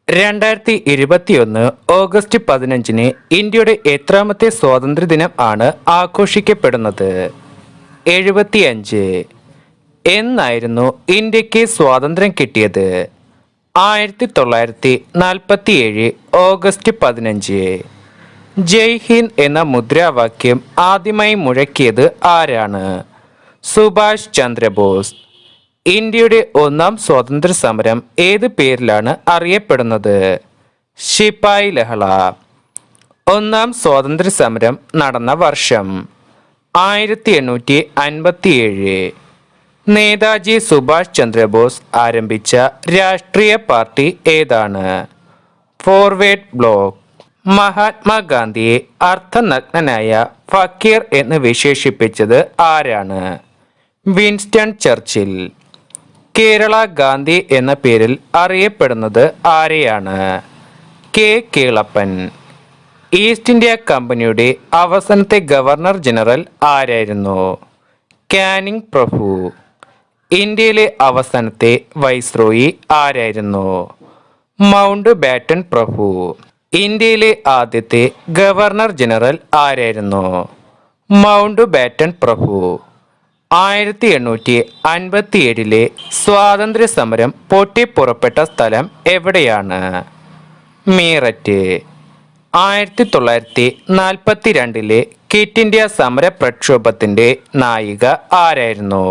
2021 August 15 ഇന്ത്യയുടെ എത്രാമത്തെ സ്വാതന്ത്ര്യദിനം ആണ് ആഘോഷിക്കപ്പെടുന്നത്? 75. എന്നായിരുന്നു ഇന്ത്യക്ക് സ്വാതന്ത്ര്യം കിട്ടിയത്? 1947 ഓഗസ്റ്റ് 15. ജയ് ഹിന്ദ് എന്ന മുദ്രാവാക്യം ആദ്യമായി മുഴക്കിയത് ആരാണ്? സുഭാഷ് ചന്ദ്രബോസ്. ഇന്ത്യയുടെ ഒന്നാം സ്വാതന്ത്ര്യ സമരം ഏത് പേരിലാണ് അറിയപ്പെടുന്നത്? ശിപായി ലഹള. ഒന്നാം സ്വാതന്ത്ര്യ സമരം നടന്ന വർഷം 1857. നേതാജി സുഭാഷ് ചന്ദ്രബോസ് ആരംഭിച്ച രാഷ്ട്രീയ പാർട്ടി ഏതാണ്? Forward bloc. മഹാത്മാഗാന്ധിയെ അർദ്ധനഗ്നനായ ഫക്കീർ എന്ന് വിശേഷിപ്പിച്ചത് ആരാണ്? Winston Churchill. കേരള ഗാന്ധി എന്ന പേരിൽ അറിയപ്പെടുന്നത് ആരെയാണ്? കെ കേളപ്പൻ. ഈസ്റ്റ് ഇന്ത്യ കമ്പനിയുടെ അവസാനത്തെ ഗവർണർ ജനറൽ ആരായിരുന്നു? കാനിങ് പ്രഭു. ഇന്ത്യയിലെ അവസാനത്തെ വൈസ്രോയി ആരായിരുന്നു? മൗണ്ട് ബാറ്റൺ പ്രഭു. ഇന്ത്യയിലെ ആദ്യത്തെ ഗവർണർ ജനറൽ ആരായിരുന്നു? മൗണ്ട് ബാറ്റൺ പ്രഭു. 1857 സ്വാതന്ത്ര്യ സമരം പൊട്ടിപ്പുറപ്പെട്ട സ്ഥലം എവിടെയാണ്? മീററ്റ്. 1942 ക്വിറ്റ് ഇന്ത്യ സമര പ്രക്ഷോഭത്തിന്റെ നായിക ആരായിരുന്നു?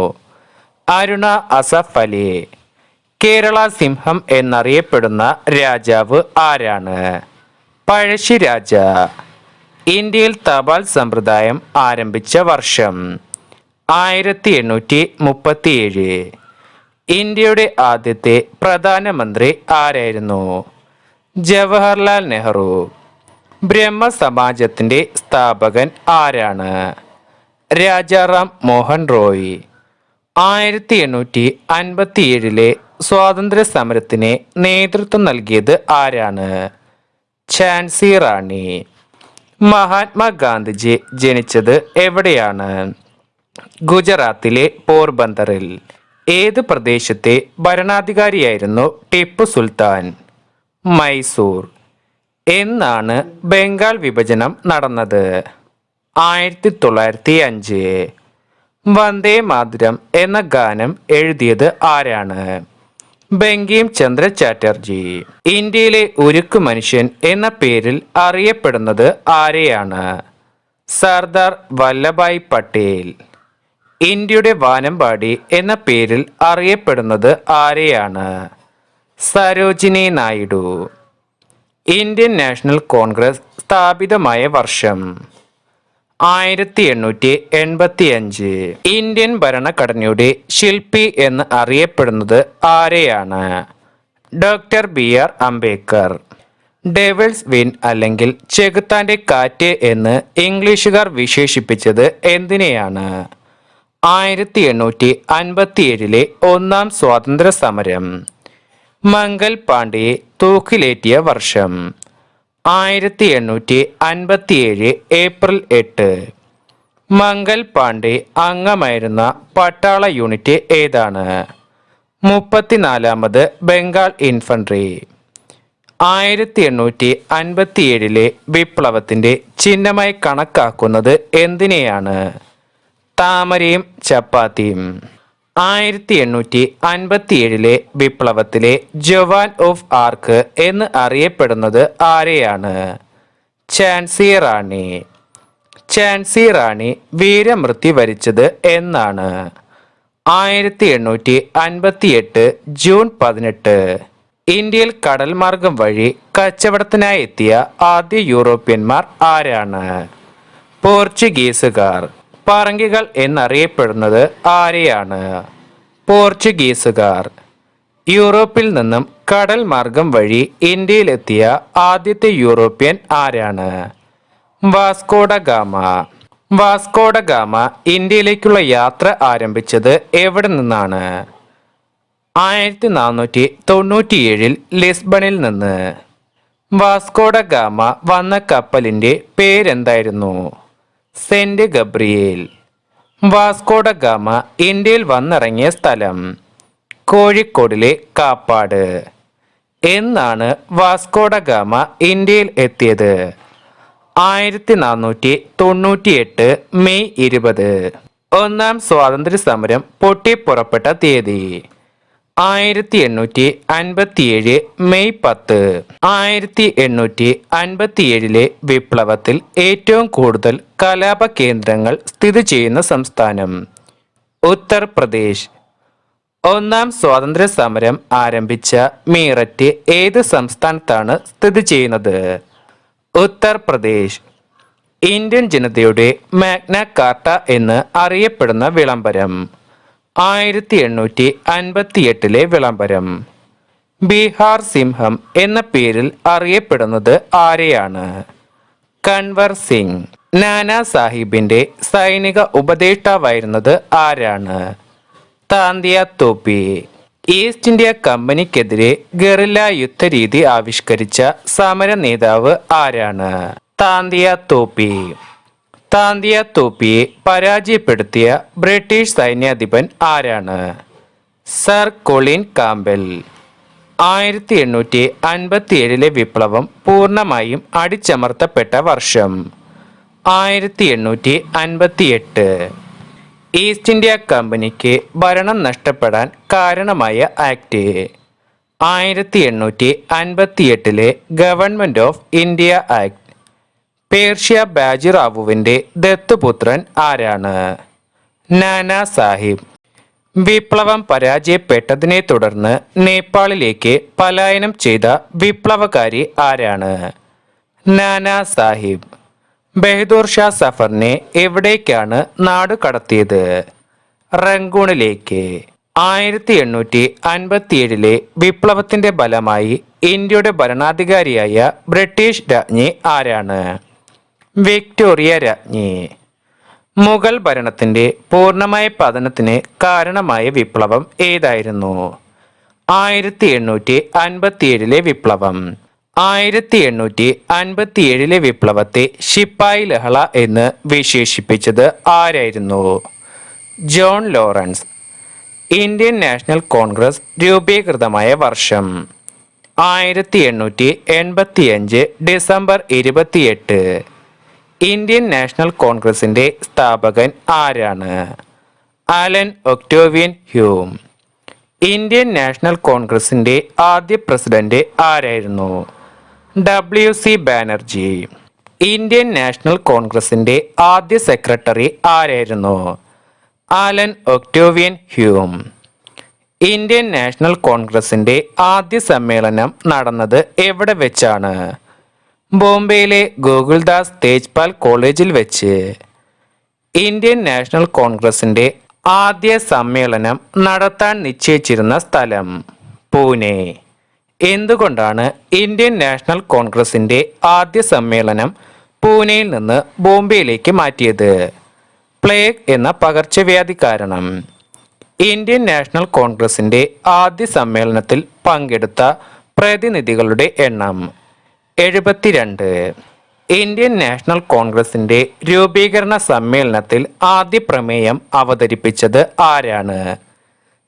അരുണ അസഫ് അലി. കേരള സിംഹം എന്നറിയപ്പെടുന്ന രാജാവ് ആരാണ്? പഴശ്ശിരാജ. ഇന്ത്യയിൽ തപാൽ സമ്പ്രദായം ആരംഭിച്ച വർഷം 1837. ഇന്ത്യയുടെ ആദ്യത്തെ പ്രധാനമന്ത്രി ആരായിരുന്നു? ജവഹർലാൽ നെഹ്റു. ബ്രഹ്മസമാജത്തിന്റെ സ്ഥാപകൻ ആരാണ്? രാജാറാം മോഹൻ റോയ്. 1857 സ്വാതന്ത്ര്യ സമരത്തിന് നേതൃത്വം നൽകിയത് ആരാണ്? ഝാൻസി റാണി. മഹാത്മാഗാന്ധിജി ജനിച്ചത് എവിടെയാണ്? ഗുജറാത്തിലെ പോർബന്തറിൽ. ഏത് പ്രദേശത്തെ ഭരണാധികാരിയായിരുന്നു ടിപ്പു സുൽത്താൻ? മൈസൂർ. എന്നാണ് ബംഗാൾ വിഭജനം നടന്നത്? 1905. വന്ദേ മാതരം എന്ന ഗാനം എഴുതിയത് ആരാണ്? ബങ്കിം ചന്ദ്ര ചാറ്റർജി. ഇന്ത്യയിലെ ഉരുക്കു മനുഷ്യൻ എന്ന പേരിൽ അറിയപ്പെടുന്നത് ആരെയാണ്? സർദാർ വല്ലഭായ് പട്ടേൽ. ഇന്ത്യയുടെ വാനമ്പാടി എന്ന പേരിൽ അറിയപ്പെടുന്നത് ആരെയാണ്? Sarojini Naidu. Indian national Congress സ്ഥാപിതമായ വർഷം 1885. ഇന്ത്യൻ ഭരണഘടനയുടെ ശില്പി എന്ന് അറിയപ്പെടുന്നത് ആരെയാണ്? Doctor BR Ambedkar. Devil's wind അല്ലെങ്കിൽ ചെകുത്താന്റെ കാറ്റ് എന്ന് ഇംഗ്ലീഷുകാർ വിശേഷിപ്പിച്ചത് എന്തിനെയാണ്? 1857 ഒന്നാം സ്വാതന്ത്ര്യ സമരം. മംഗൽ പാണ്ഡെയെ തൂക്കിലേറ്റിയ വർഷം 1857 ഏപ്രിൽ 8. മംഗൽ പാണ്ഡെ അംഗമായിരുന്ന പട്ടാള യൂണിറ്റ് ഏതാണ്? 34ാമത് ബംഗാൾ ഇൻഫൻട്രി. 1857 വിപ്ലവത്തിന്റെ ചിഹ്നമായി കണക്കാക്കുന്നത് എന്തിനെയാണ്? താമരയും ചപ്പാത്തിയും. 1857 വിപ്ലവത്തിലെ ജവാൻ ഓഫ് ആർക്ക് എന്ന് അറിയപ്പെടുന്നത് ആരെയാണ്? ഝാൻസി റാണി. ഝാൻസി റാണി വീരമൃത്യു വരിച്ചത് എന്നാണ്? 1858 ജൂൺ 18. ഇന്ത്യയിൽ കടൽ മാർഗം വഴി കച്ചവടത്തിനായി എത്തിയ ആദ്യ യൂറോപ്യന്മാർ ആരാണ്? പോർച്ചുഗീസുകാർ. പറങ്കികൾ എന്നറിയപ്പെടുന്നത് ആരെയാണ്? പോർച്ചുഗീസുകാർ. യൂറോപ്പിൽ നിന്നും കടൽ മാർഗം വഴി ഇന്ത്യയിലെത്തിയ ആദ്യത്തെ യൂറോപ്യൻ ആരാണ്? Vasco da gamma. വാസ്കോഡ ഗാമ ഇന്ത്യയിലേക്കുള്ള യാത്ര ആരംഭിച്ചത് എവിടെ നിന്നാണ്? 1497 ലിസ്ബണിൽ നിന്ന്. വാസ്കോഡ ഗാമ വന്ന കപ്പലിന്റെ പേരെന്തായിരുന്നു? Saint Gabriel. വാസ്കോഡ ഗാമ ഇന്ത്യയിൽ വന്നിറങ്ങിയ സ്ഥലം കോഴിക്കോടിലെ കാപ്പാട്. എന്നാണ് വാസ്കോഡ ഗാമ ഇന്ത്യയിൽ എത്തിയത്? 1498 മെയ് 20. ഒന്നാം സ്വാതന്ത്ര്യ സമരം പൊട്ടിപ്പുറപ്പെട്ട തീയതി? 1857 മെയ് 10. 1857 വിപ്ലവത്തിൽ ഏറ്റവും കൂടുതൽ കലാപ കേന്ദ്രങ്ങൾ സ്ഥിതി ചെയ്യുന്ന സംസ്ഥാനം? ഉത്തർപ്രദേശ്. ഒന്നാം സ്വാതന്ത്ര്യ സമരം ആരംഭിച്ച മീററ്റ് ഏത് സംസ്ഥാനത്താണ് സ്ഥിതി ചെയ്യുന്നത്? ഉത്തർപ്രദേശ്. ഇന്ത്യൻ ജനതയുടെ മാഗ്ന കാർട്ട എന്ന് അറിയപ്പെടുന്ന വിളംബരം? 1858 വിളംബരം. ബീഹാർ സിംഹം എന്ന പേരിൽ അറിയപ്പെടുന്നത് ആരെയാണ്? കൻവർ സിംഗ്. നാനാ സാഹിബിന്റെ സൈനിക ഉപദേഷ്ടാവായിരുന്നത് ആരാണ്? Tantia Tope. East India കമ്പനിക്കെതിരെ guerrilla യുദ്ധരീതി ആവിഷ്കരിച്ച സമര നേതാവ് ആരാണ്? താന്തിയ തോപ്പി. താന്തിയ തോപ്പിയെ പരാജയപ്പെടുത്തിയ ബ്രിട്ടീഷ് സൈന്യാധിപൻ ആരാണ്? Sir Colin Campbell. 1857 വിപ്ലവം പൂർണ്ണമായും അടിച്ചമർത്തപ്പെട്ട വർഷം? 1858. ഈസ്റ്റ് ഇന്ത്യ കമ്പനിക്ക് ഭരണം നഷ്ടപ്പെടാൻ കാരണമായ act? 1858 government of India act. Peshwa ബാജിറാവുവിന്റെ ദത്തുപുത്രൻ ആരാണ്? നാനാ സാഹിബ്. വിപ്ലവം പരാജയപ്പെട്ടതിനെ തുടർന്ന് നേപ്പാളിലേക്ക് പലായനം ചെയ്ത വിപ്ലവകാരി ആരാണ്? നാനാ സാഹിബ്. ബഹദൂർ ഷാ സഫറിനെ എവിടേക്കാണ് നാടുകടത്തിയത്? റങ്കൂണിലേക്ക്. 1857 വിപ്ലവത്തിന്റെ ഫലമായി ഇന്ത്യയുടെ ഭരണാധികാരിയായ ബ്രിട്ടീഷ് രാജ്ഞി ആരാണ്? വിക്ടോറിയ രാജ്ഞി. മുഗൾ ഭരണത്തിന്റെ പൂർണ്ണമായ പതനത്തിന് കാരണമായ വിപ്ലവം ഏതായിരുന്നു? 1857 വിപ്ലവം. 1857 വിപ്ലവത്തെ ശിപ്പായി ലഹള എന്ന് വിശേഷിപ്പിച്ചത് ആരായിരുന്നു? John Lawrence. Indian national Congress രൂപീകൃതമായ വർഷം? 1885 ഡിസംബർ 28. ഇന്ത്യൻ നാഷണൽ കോൺഗ്രസിന്റെ സ്ഥാപകൻ ആരാണ്? Allan Octavian Hume. Indian national കോൺഗ്രസിന്റെ ആദ്യ പ്രസിഡന്റ് ആരായിരുന്നു? WC ബാനർജി. ഇന്ത്യൻ നാഷണൽ കോൺഗ്രസിന്റെ ആദ്യ സെക്രട്ടറി ആരായിരുന്നു? ആലൻ ഒക്ടോവിയൻ ഹ്യൂം. ഇന്ത്യൻ നാഷണൽ കോൺഗ്രസിന്റെ ആദ്യ സമ്മേളനം നടന്നത് എവിടെ വെച്ചാണ്? ബോംബെയിലെ ഗോകുൽദാസ് തേജ്പാൽ കോളേജിൽ വെച്ച്. ഇന്ത്യൻ നാഷണൽ കോൺഗ്രസിന്റെ ആദ്യ സമ്മേളനം നടത്താൻ നിശ്ചയിച്ചിരുന്ന സ്ഥലം? പൂനെ. എന്തുകൊണ്ടാണ് ഇന്ത്യൻ നാഷണൽ കോൺഗ്രസിന്റെ ആദ്യ സമ്മേളനം പൂനെയിൽ നിന്ന് ബോംബെയിലേക്ക് മാറ്റിയത്? പ്ലേഗ് എന്ന പകർച്ചവ്യാധി കാരണം. ഇന്ത്യൻ നാഷണൽ കോൺഗ്രസിന്റെ ആദ്യ സമ്മേളനത്തിൽ പങ്കെടുത്ത പ്രതിനിധികളുടെ എണ്ണം? 72. ഇന്ത്യൻ നാഷണൽ കോൺഗ്രസിന്റെ രൂപീകരണ സമ്മേളനത്തിൽ ആദ്യ പ്രമേയം അവതരിപ്പിച്ചത് ആരാണ്?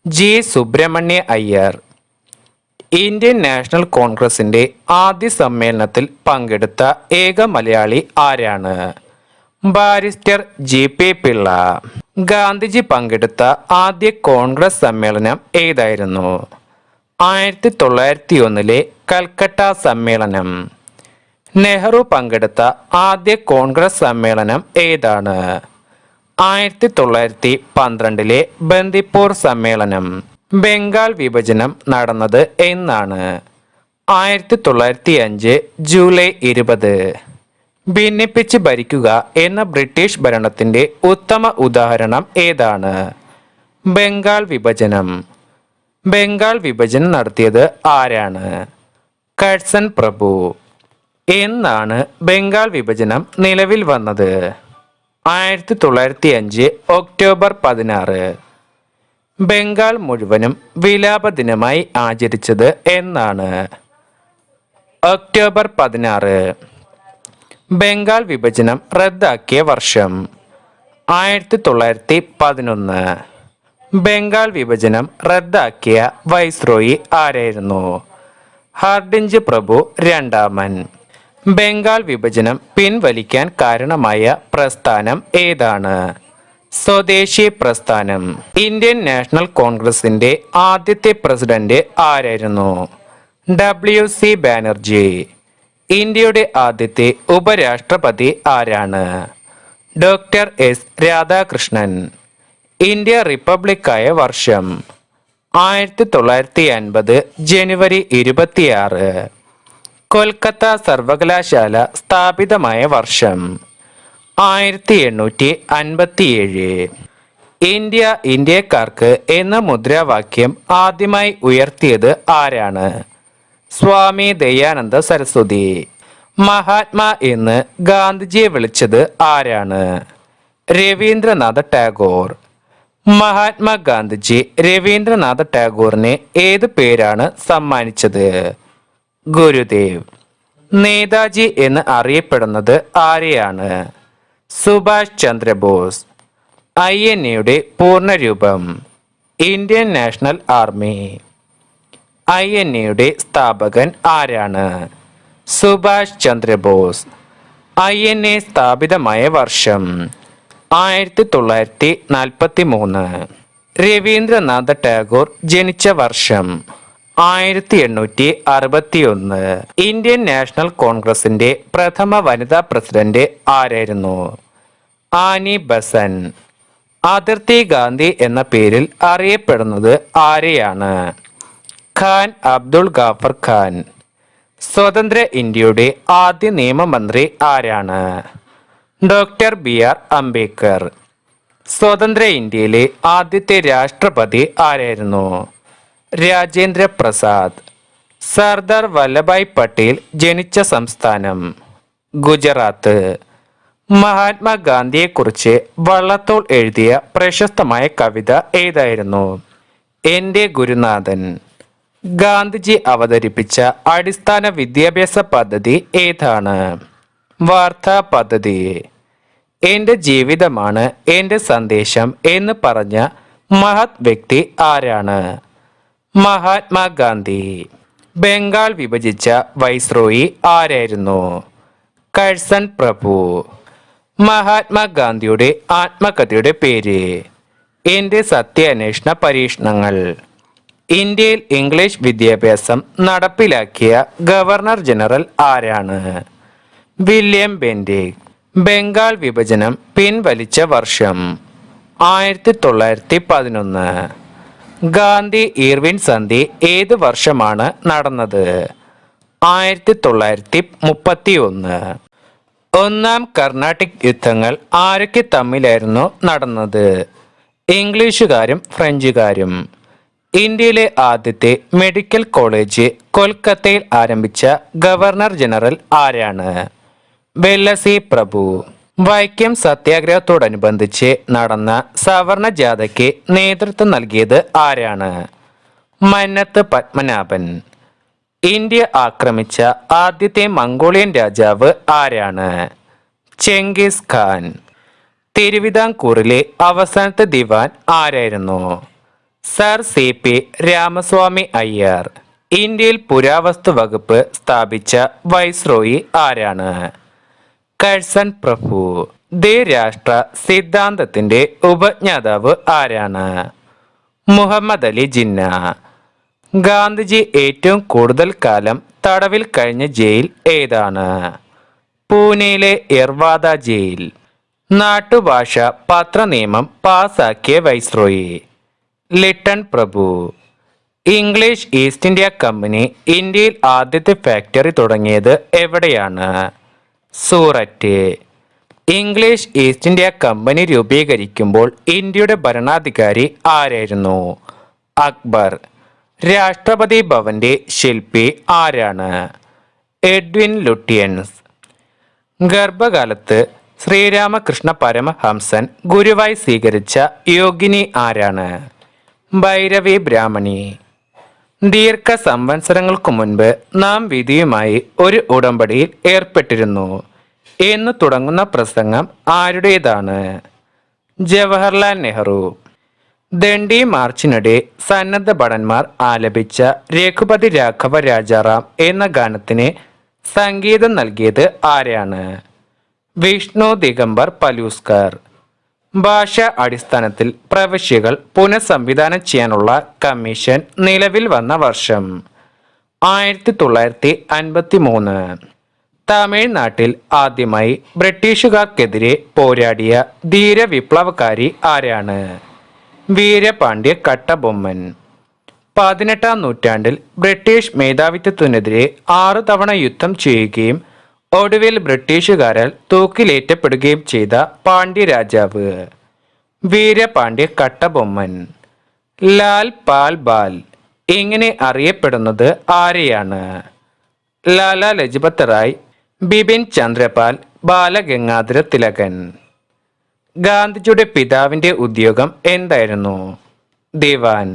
G Subramania Iyer. Indian national കോൺഗ്രസിന്റെ ആദ്യ സമ്മേളനത്തിൽ പങ്കെടുത്ത ഏക മലയാളി ആരാണ്? Barrister GP Pillai. ഗാന്ധിജി പങ്കെടുത്ത ആദ്യ കോൺഗ്രസ് സമ്മേളനം ഏതായിരുന്നു? 1901 കൽക്കട്ട സമ്മേളനം. നെഹ്റു പങ്കെടുത്ത ആദ്യ കോൺഗ്രസ് സമ്മേളനം ഏതാണ്? 1912 ബന്ദിപ്പൂർ സമ്മേളനം. ബംഗാൾ വിഭജനം നടന്നത് എന്നാണ്? 1905 ജൂലൈ 20. ഭിന്നിപ്പിച്ച് ഭരിക്കുക എന്ന ബ്രിട്ടീഷ് ഭരണത്തിന്റെ ഉത്തമ ഉദാഹരണം ഏതാണ്? ബംഗാൾ വിഭജനം. ബംഗാൾ വിഭജനം നടത്തിയത് ആരാണ്? കഴ്സൺ പ്രഭു. എന്നാണ് ബംഗാൾ വിഭജനം നിലവിൽ വന്നത്? 1905 ഒക്ടോബർ 16. ബംഗാൾ മുഴുവനും വിലാപ ദിനമായി ആചരിച്ചത് എന്നാണ്? ഒക്ടോബർ 16. ബംഗാൾ വിഭജനം റദ്ദാക്കിയ വർഷം? 1911. ബംഗാൾ വിഭജനം റദ്ദാക്കിയ വൈസ്രോയി ആരായിരുന്നു? ഹർഡിഞ്ച് പ്രഭു രണ്ടാമൻ. ബംഗാൾ വിഭജനം പിൻവലിക്കാൻ കാരണമായ പ്രസ്ഥാനം ഏതാണ്? സ്വദേശി പ്രസ്ഥാനം. ഇന്ത്യൻ നാഷണൽ കോൺഗ്രസിന്റെ ആദ്യത്തെ പ്രസിഡന്റ് ആരായിരുന്നു? WC ബാനർജി. ഇന്ത്യയുടെ ആദ്യത്തെ ഉപരാഷ്ട്രപതി ആരാണ്? Dr. S. രാധാകൃഷ്ണൻ. ഇന്ത്യ റിപ്പബ്ലിക്കായ വർഷം 1950 ജനുവരി 26. കൊൽക്കത്ത സർവകലാശാല സ്ഥാപിതമായ വർഷം 1857. ഇന്ത്യ ഇന്ത്യക്കാർക്ക് എന്ന മുദ്രാവാക്യം ആദ്യമായി ഉയർത്തിയത് ആരാണ്? സ്വാമി ദയാനന്ദ സരസ്വതി. മഹാത്മാ എന്ന് ഗാന്ധിജിയെ വിളിച്ചത് ആരാണ്? രവീന്ദ്രനാഥ ടാഗോർ. മഹാത്മാഗാന്ധിജി രവീന്ദ്രനാഥ ടാഗോറിന് ഏത് പേരാണ് സമ്മാനിച്ചത്? ഗുരുദേവ്. നേതാജി എന്ന് അറിയപ്പെടുന്നത് ആരെയാണ്? സുഭാഷ് ചന്ദ്രബോസ്. INA പൂർണ്ണരൂപം. Indian national army. INA സ്ഥാപകൻ ആരാണ്? സുഭാഷ് ചന്ദ്രബോസ്. INA സ്ഥാപിതമായ വർഷം 1943. രവീന്ദ്രനാഥ ടാഗോർ ജനിച്ച വർഷം 1861. ഇന്ത്യൻ നാഷണൽ കോൺഗ്രസിന്റെ പ്രഥമ വനിതാ പ്രസിഡന്റ് ആരായിരുന്നു? Annie Besant. അതിർത്തി ഗാന്ധി എന്ന പേരിൽ അറിയപ്പെടുന്നത് ആരെയാണ്? ഖാൻ അബ്ദുൾ ഗാഫർ ഖാൻ. സ്വതന്ത്ര ഇന്ത്യയുടെ ആദ്യ നിയമമന്ത്രി ആരാണ്? Dr. BR അംബേദ്കർ. സ്വതന്ത്ര ഇന്ത്യയിലെ ആദ്യത്തെ രാഷ്ട്രപതി ആരായിരുന്നു? രാജേന്ദ്ര പ്രസാദ്. സർദാർ വല്ലഭായ് പട്ടേൽ ജനിച്ച സംസ്ഥാനം? ഗുജറാത്ത്. മഹാത്മാഗാന്ധിയെക്കുറിച്ച് വള്ളത്തോൾ എഴുതിയ പ്രശസ്തമായ കവിത ഏതായിരുന്നു? എൻ്റെ ഗുരുനാഥൻ. ഗാന്ധിജി അവതരിപ്പിച്ച അടിസ്ഥാന വിദ്യാഭ്യാസ പദ്ധതി ഏതാണ്? വാർത്താ പദ്ധതി. എൻ്റെ ജീവിതമാണ് എൻ്റെ സന്ദേശം എന്ന് പറഞ്ഞ മഹത് വ്യക്തി ആരാണ്? മഹാത്മാഗാന്ധി. ബംഗാൾ വിഭജിച്ച വൈസ്രോയി ആരായിരുന്നു? കഴ്സൺ പ്രഭു. മഹാത്മാഗാന്ധിയുടെ ആത്മകഥയുടെ പേര്? എൻ്റെ സത്യാന്വേഷണ പരീക്ഷണങ്ങൾ. ഇന്ത്യയിൽ ഇംഗ്ലീഷ് വിദ്യാഭ്യാസം നടപ്പിലാക്കിയ ഗവർണർ ജനറൽ ആരാണ്? William Bentinck. ബംഗാൾ വിഭജനം പിൻവലിച്ച വർഷം 1911. ഗാന്ധി ഇർവിൻ സന്ധി ഏത് വർഷമാണ് നടന്നത്? 1931. ഒന്നാം കർണാട്ടിക് യുദ്ധങ്ങൾ ആരൊക്കെ തമ്മിലായിരുന്നു നടന്നത്? ഇംഗ്ലീഷുകാരും ഫ്രഞ്ചുകാരും. ഇന്ത്യയിലെ ആദ്യത്തെ മെഡിക്കൽ കോളേജ് കൊൽക്കത്തയിൽ ആരംഭിച്ച ഗവർണർ ജനറൽ ആരാണ്? വെല്ലസി പ്രഭു. വൈക്കം സത്യാഗ്രഹത്തോടനുബന്ധിച്ച് നടന്ന സവർണ ജാഥയ്ക്ക് നേതൃത്വം നൽകിയത് ആരാണ്? മന്നത്ത് പത്മനാഭൻ. ഇന്ത്യ ആക്രമിച്ച ആദ്യത്തെ മംഗോളിയൻ രാജാവ് ആരാണ്? Genghis Khan. തിരുവിതാംകൂറിലെ അവസാനത്തെ ദിവാൻ ആരായിരുന്നു? Sir CP Ramaswami Iyer. ഇന്ത്യയിൽ പുരാവസ്തു വകുപ്പ് സ്ഥാപിച്ച വൈസ്രോയി ആരാണ്? കഴ്സൺ പ്രഭു. ദ്വിരാഷ്ട്ര സിദ്ധാന്തത്തിന്റെ ഉപജ്ഞാതാവ് ആരാണ്? മുഹമ്മദ് അലി ജിന്ന. ഗാന്ധിജി ഏറ്റവും കൂടുതൽ കാലം തടവിൽ കഴിഞ്ഞ ജയിൽ ഏതാണ്? പൂനെയിലെ യർവാദ ജയിൽ. നാട്ടുഭാഷ പത്ര നിയമം പാസാക്കിയ വൈസ്രോയി? ലിട്ടൺ പ്രഭു. ഇംഗ്ലീഷ് ഈസ്റ്റ് ഇന്ത്യ കമ്പനി ഇന്ത്യയിൽ ആദ്യത്തെ ഫാക്ടറി തുടങ്ങിയത് എവിടെയാണ്? Surat. English east India company രൂപീകരിക്കുമ്പോൾ ഇന്ത്യയുടെ ഭരണാധികാരി ആരായിരുന്നു? അക്ബർ. രാഷ്ട്രപതി ഭവന്റെ ശില്പി ആരാണ്? Edwin Lutyens. ഗർഭകാലത്ത് ശ്രീരാമകൃഷ്ണ പരമഹംസൻ ഗുരുവായി സ്വീകരിച്ച യോഗിനി ആരാണ്? ഭൈരവി ബ്രാഹ്മണി. ദീർഘ സംവത്സരങ്ങൾക്കു മുൻപ് നാം വിധിയുമായി ഒരു ഉടമ്പടിയിൽ ഏർപ്പെട്ടിരുന്നു എന്ന് തുടങ്ങുന്ന പ്രസംഗം ആരുടേതാണ്? ജവഹർലാൽ നെഹ്റു. ദണ്ഡി മാർച്ചിനിടെ സന്നദ്ധ ഭടന്മാർ ആലപിച്ച രഘുപതി രാഘവ രാജാറാം എന്ന ഗാനത്തിന് സംഗീതം നൽകിയത് ആരാണ്? വിഷ്ണു ദിഗംബർ പലൂസ്കർ. ഭാഷാ അടിസ്ഥാനത്തിൽ പ്രവിശ്യകൾ പുനഃസംവിധാനം ചെയ്യാനുള്ള കമ്മീഷൻ നിലവിൽ വന്ന വർഷം 1953. തമിഴ്നാട്ടിൽ ആദ്യമായി ബ്രിട്ടീഷുകാർക്കെതിരെ പോരാടിയ ധീര വിപ്ലവകാരി ആരാണ്? വീരപാണ്ഡ്യ കട്ടബൊമ്മൻ. 18-ാം നൂറ്റാണ്ടിൽ ബ്രിട്ടീഷ് മേധാവിത്വത്തിനെതിരെ 6 തവണ യുദ്ധം ചെയ്യുകയും ഒടുവിൽ ബ്രിട്ടീഷുകാരാൽ തൂക്കിലേറ്റപ്പെടുകയും ചെയ്ത പാണ്ഡ്യ രാജാവ് വീരപാണ്ഡ്യ കട്ടബൊമ്മൻ. ലാൽ പാൽ ബാൽ ഇങ്ങനെ അറിയപ്പെടുന്നത് ആരെയാണ്? ലാലാ ലജ്പത് റായ്, ബിപിൻ ചന്ദ്രപാൽ, ബാലഗംഗാധര തിലകൻ. ഗാന്ധിജിയുടെ പിതാവിന്റെ ഉദ്യോഗം എന്തായിരുന്നു? ദിവാൻ.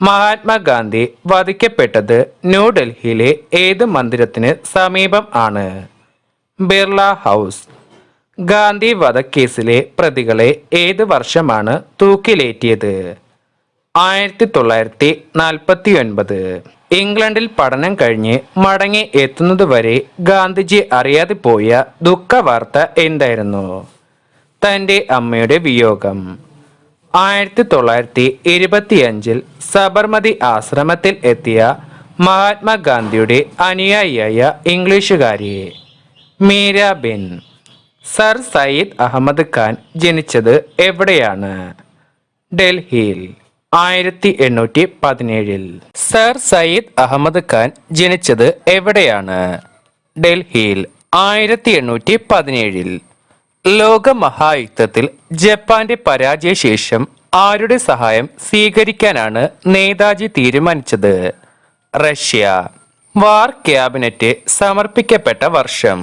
മഹാത്മാഗാന്ധി വധിക്കപ്പെട്ടത് ന്യൂഡൽഹിയിലെ ഏത് മന്ദിരത്തിന് സമീപം ആണ്? ബിർള ഹൗസ്. ഗാന്ധി വധക്കേസിലെ പ്രതികളെ ഏത് വർഷമാണ് തൂക്കിലേറ്റിയത്? 1949. ഇംഗ്ലണ്ടിൽ പഠനം കഴിഞ്ഞ് മടങ്ങി എത്തുന്നതുവരെ ഗാന്ധിജി അറിയാതെ പോയ ദുഃഖവാർത്ത എന്തായിരുന്നു? തൻ്റെ അമ്മയുടെ വിയോഗം. 1925 സബർമതി ആശ്രമത്തിൽ എത്തിയ മഹാത്മാഗാന്ധിയുടെ അനുയായിയായ ഇംഗ്ലീഷുകാരി മീരാബെൻ. സർ സയ്യിദ് അഹമ്മദ് ഖാൻ ജനിച്ചത് എവിടെയാണ്? ഡൽഹിയിൽ. 1817. സർ സയ്യിദ് അഹമ്മദ് ഖാൻ ജനിച്ചത് എവിടെയാണ്? ഡൽഹിയിൽ. 1817. ലോകമഹായുദ്ധത്തിൽ ജപ്പാന്റെ പരാജയശേഷം ആരുടെ സഹായം സ്വീകരിക്കാനാണ് നേതാജി തീരുമാനിച്ചത്? റഷ്യ. വാർ ക്യാബിനറ്റ് സമർപ്പിക്കപ്പെട്ട വർഷം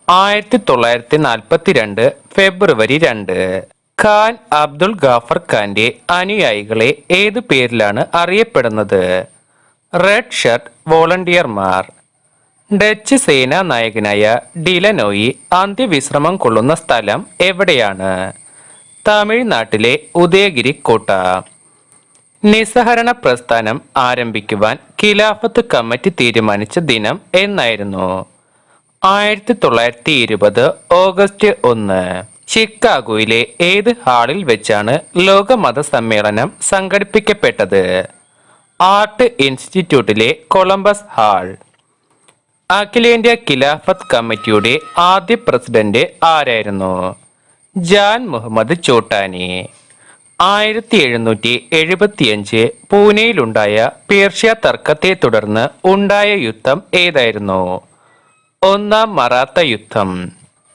1942 ഫെബ്രുവരി 2. ഖാൻ അബ്ദുൾ ഗാഫർ ഖാന്റെ അനുയായികളെ ഏതു പേരിലാണ് അറിയപ്പെടുന്നത്? Red shirt വോളണ്ടിയർമാർ. ഡച്ച് സേനാ നായകനായ ഡിലനോയി അന്ത്യവിശ്രമം കൊള്ളുന്ന സ്ഥലം എവിടെയാണ്? തമിഴ്നാട്ടിലെ ഉദയഗിരി കോട്ട. നിസ്സഹരണ പ്രസ്ഥാനം ആരംഭിക്കുവാൻ ഖിലാഫത്ത് കമ്മിറ്റി തീരുമാനിച്ച ദിനം എന്നായിരുന്നു? 1920 ഓഗസ്റ്റ് 1. ചിക്കാഗോയിലെ ഏത് ഹാളിൽ വെച്ചാണ് ലോകമത സമ്മേളനം സംഘടിപ്പിക്കപ്പെട്ടത്? ആർട്ട് ഇൻസ്റ്റിറ്റ്യൂട്ടിലെ കൊളംബസ് ഹാൾ. അഖിലേന്ത്യാ ഖിലാഫത്ത് കമ്മിറ്റിയുടെ ആദ്യ പ്രസിഡന്റ് ആരായിരുന്നു? ജാൻ മുഹമ്മദ് ചോട്ടാനി. 1775 പൂനെയിലുണ്ടായ പേർഷ്യ തർക്കത്തെ തുടർന്ന് ഉണ്ടായ യുദ്ധം ഏതായിരുന്നു? ഒന്നാം മറാത്ത യുദ്ധം.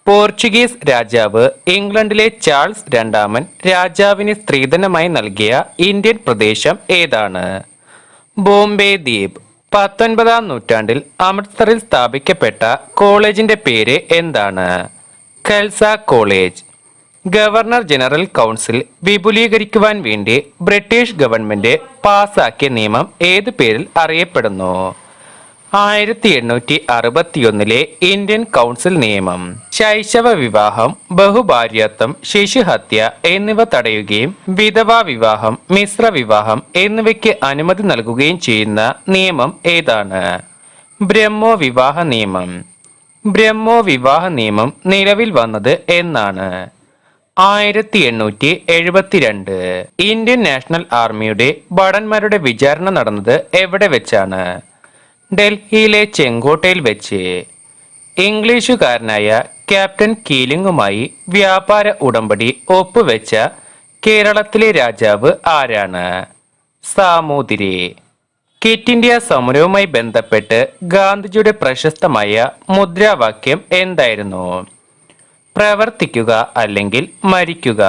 പോർച്ചുഗീസ് രാജാവ് ഇംഗ്ലണ്ടിലെ ചാൾസ് രണ്ടാമൻ രാജാവിന് സ്ത്രീധനമായി നൽകിയ ഇന്ത്യൻ പ്രദേശം ഏതാണ്? ബോംബെ ദ്വീപ്. 19-ാം നൂറ്റാണ്ടിൽ അമൃത്സറിൽ സ്ഥാപിക്കപ്പെട്ട കോളേജിന്റെ പേര് എന്താണ്? Khalsa college. Governor general council വിപുലീകരിക്കുവാൻ വേണ്ടി ബ്രിട്ടീഷ് ഗവൺമെന്റ് പാസാക്കിയ നിയമം ഏത് പേരിൽ അറിയപ്പെടുന്നു? 1861 ഇന്ത്യൻ കൗൺസിൽ നിയമം. ശൈശവ വിവാഹം, ബഹുഭാര്യാത്വം, ശിശുഹത്യ എന്നിവ തടയുകയും വിധവാ വിവാഹം, മിശ്ര വിവാഹം എന്നിവയ്ക്ക് അനുമതി നൽകുകയും ചെയ്യുന്ന നിയമം ഏതാണ്? ബ്രഹ്മോ വിവാഹ നിയമം. ബ്രഹ്മോ വിവാഹ നിയമം നിലവിൽ വന്നത് എന്നാണ്? 1872. ഇന്ത്യൻ നാഷണൽ ആർമിയുടെ ഭടന്മാരുടെ വിചാരണ നടന്നത് എവിടെ വെച്ചാണ്? ഡൽഹിയിലെ ചെങ്കോട്ടയിൽ വെച്ച്. ഇംഗ്ലീഷുകാരനായ ക്യാപ്റ്റൻ കീലിംഗുമായി വ്യാപാര ഉടമ്പടി ഒപ്പുവെച്ച കേരളത്തിലെ രാജാവ് ആരാണ്? സാമൂതിരി. ക്വിറ്റ് ഇന്ത്യ സമരവുമായി ബന്ധപ്പെട്ട് ഗാന്ധിജിയുടെ പ്രശസ്തമായ മുദ്രാവാക്യം എന്തായിരുന്നു? പ്രവർത്തിക്കുക അല്ലെങ്കിൽ മരിക്കുക.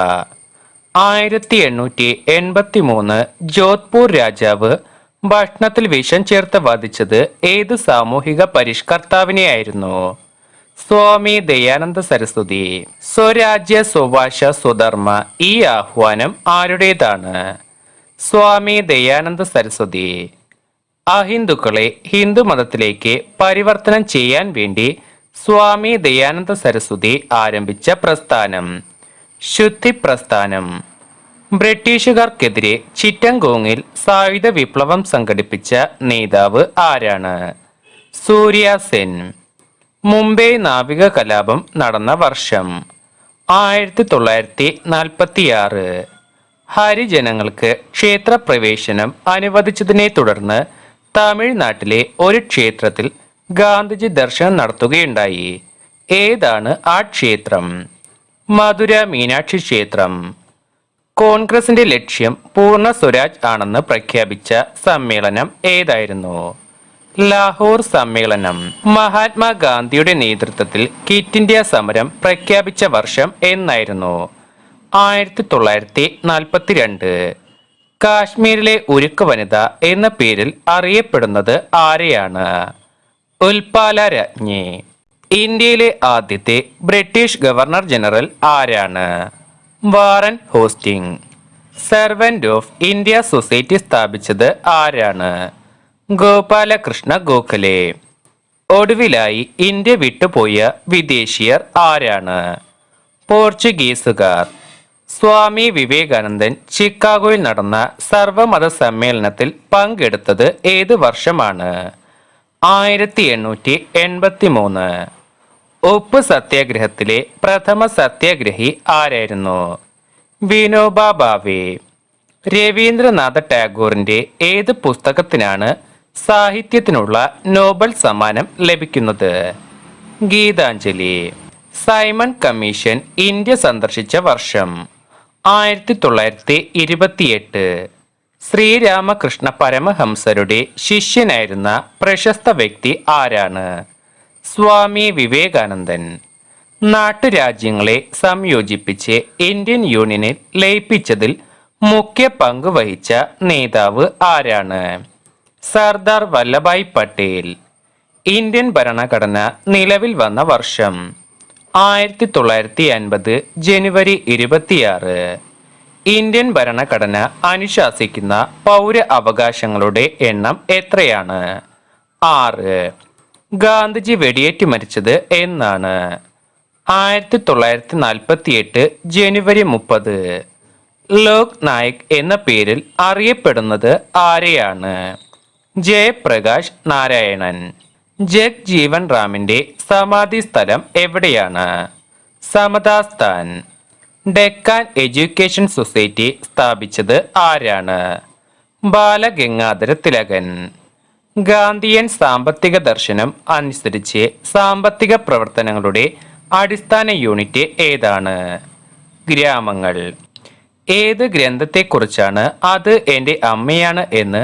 1883 ജോധ്പൂർ രാജാവ് ഭക്ഷണത്തിൽ വിഷം ചേർത്ത് വധിച്ചത് ഏത് സാമൂഹിക പരിഷ്കർത്താവിനെയായിരുന്നു? സ്വാമി ദയാനന്ദ സരസ്വതി. സ്വരാജ്യ സ്വഭാഷ സ്വധർമ്മ ഈ ആഹ്വാനം ആരുടേതാണ്? സ്വാമി ദയാനന്ദ സരസ്വതി. അഹിന്ദുക്കളെ ഹിന്ദു മതത്തിലേക്ക് പരിവർത്തനം ചെയ്യാൻ വേണ്ടി സ്വാമി ദയാനന്ദ സരസ്വതി ആരംഭിച്ച പ്രസ്ഥാനം? ശുദ്ധി പ്രസ്ഥാനം. ബ്രിട്ടീഷുകാർക്കെതിരെ ചിറ്റഗോങ്ങിൽ സായുധ വിപ്ലവം സംഘടിപ്പിച്ച നേതാവ് ആരാണ്? സൂര്യ സെൻ. മുംബൈ നാവിക കലാപം നടന്ന വർഷം 1946. ഹരിജനങ്ങൾക്ക് ക്ഷേത്രപ്രവേശനം അനുവദിച്ചതിനെ തുടർന്ന് തമിഴ്നാട്ടിലെ ഒരു ക്ഷേത്രത്തിൽ ഗാന്ധിജി ദർശനം നടത്തുകയുണ്ടായി. ഏതാണ് ആ ക്ഷേത്രം? മധുര മീനാക്ഷി ക്ഷേത്രം. കോൺഗ്രസിന്റെ ലക്ഷ്യം പൂർണ്ണ സ്വരാജ് ആണെന്ന് പ്രഖ്യാപിച്ച സമ്മേളനം ഏതായിരുന്നു? ലാഹോർ സമ്മേളനം. മഹാത്മാഗാന്ധിയുടെ നേതൃത്വത്തിൽ ക്വിറ്റ് ഇന്ത്യ സമരം പ്രഖ്യാപിച്ച വർഷം എന്നായിരുന്നു? 1942. കാശ്മീരിലെ ഉരുക്ക് വനിത എന്ന പേരിൽ അറിയപ്പെടുന്നത് ആരെയാണ്? ഉൽപാല രാജ്ഞി. ഇന്ത്യയിലെ ആദ്യത്തെ ബ്രിട്ടീഷ് ഗവർണർ ജനറൽ ആരാണ്? Warren hosting. Servant of India society സ്ഥാപിച്ചത് ആരാണ്? ഗോപാലകൃഷ്ണ ഗോഖലെ. ഒടുവിലായി ഇന്ത്യ വിട്ടുപോയ വിദേശീയർ ആരാണ്? പോർച്ചുഗീസുകാർ. സ്വാമി വിവേകാനന്ദൻ ചിക്കാഗോയിൽ നടന്ന സർവമത സമ്മേളനത്തിൽ പങ്കെടുത്തത് ഏത് വർഷമാണ്? 1883. ഉപ്പ് സത്യാഗ്രഹത്തിലെ പ്രഥമ സത്യാഗ്രഹി ആരായിരുന്നു? വിനോബ ഭാവെ. രവീന്ദ്രനാഥ ടാഗോറിന്റെ ഏത് പുസ്തകത്തിനാണ് സാഹിത്യത്തിനുള്ള നോബൽ സമ്മാനം ലഭിക്കുന്നത്? ഗീതാഞ്ജലി. സൈമൺ കമ്മീഷൻ ഇന്ത്യ സന്ദർശിച്ച വർഷം 1928. ശ്രീരാമകൃഷ്ണ പരമഹംസരുടെ ശിഷ്യനായിരുന്ന പ്രശസ്ത വ്യക്തി ആരാണ്? സ്വാമി വിവേകാനന്ദൻ. നാട്ടുരാജ്യങ്ങളെ സംയോജിപ്പിച്ച് ഇന്ത്യൻ യൂണിയനിൽ ലയിപ്പിച്ചതിൽ മുഖ്യ പങ്ക് വഹിച്ച നേതാവ് ആരാണ്? സർദാർ വല്ലഭായ് പട്ടേൽ. ഇന്ത്യൻ ഭരണഘടന നിലവിൽ വന്ന വർഷം 1950 ജനുവരി 26. ഇന്ത്യൻ ഭരണഘടന അനുശാസിക്കുന്ന പൗര അവകാശങ്ങളുടെ എണ്ണം എത്രയാണ്? 6. ഗാന്ധിജി വെടിയേറ്റ് മരിച്ചത് എന്നാണ്? 1948 ജനുവരി 30. ലോക് നായക് എന്ന പേരിൽ അറിയപ്പെടുന്നത് ആരെയാണ്? ജയപ്രകാശ് നാരായണൻ. ജഗ്ജീവൻ റാമിന്റെ സമാധി സ്ഥലം എവിടെയാണ്? സമതാസ്ഥാൻ. ഡെക്കാൻ എഡ്യൂക്കേഷൻ സൊസൈറ്റി സ്ഥാപിച്ചത് ആരാണ്? ബാലഗംഗാധര തിലകൻ. ഗാന്ധിയൻ സാമ്പത്തിക ദർശനം അനുസരിച്ച് സാമ്പത്തിക പ്രവർത്തനങ്ങളുടെ അടിസ്ഥാന യൂണിറ്റ് ഏതാണ്? ഗ്രാമങ്ങൾ. ഏത് ഗ്രന്ഥത്തെക്കുറിച്ചാണ് അത് എൻ്റെ അമ്മയാണ് എന്ന്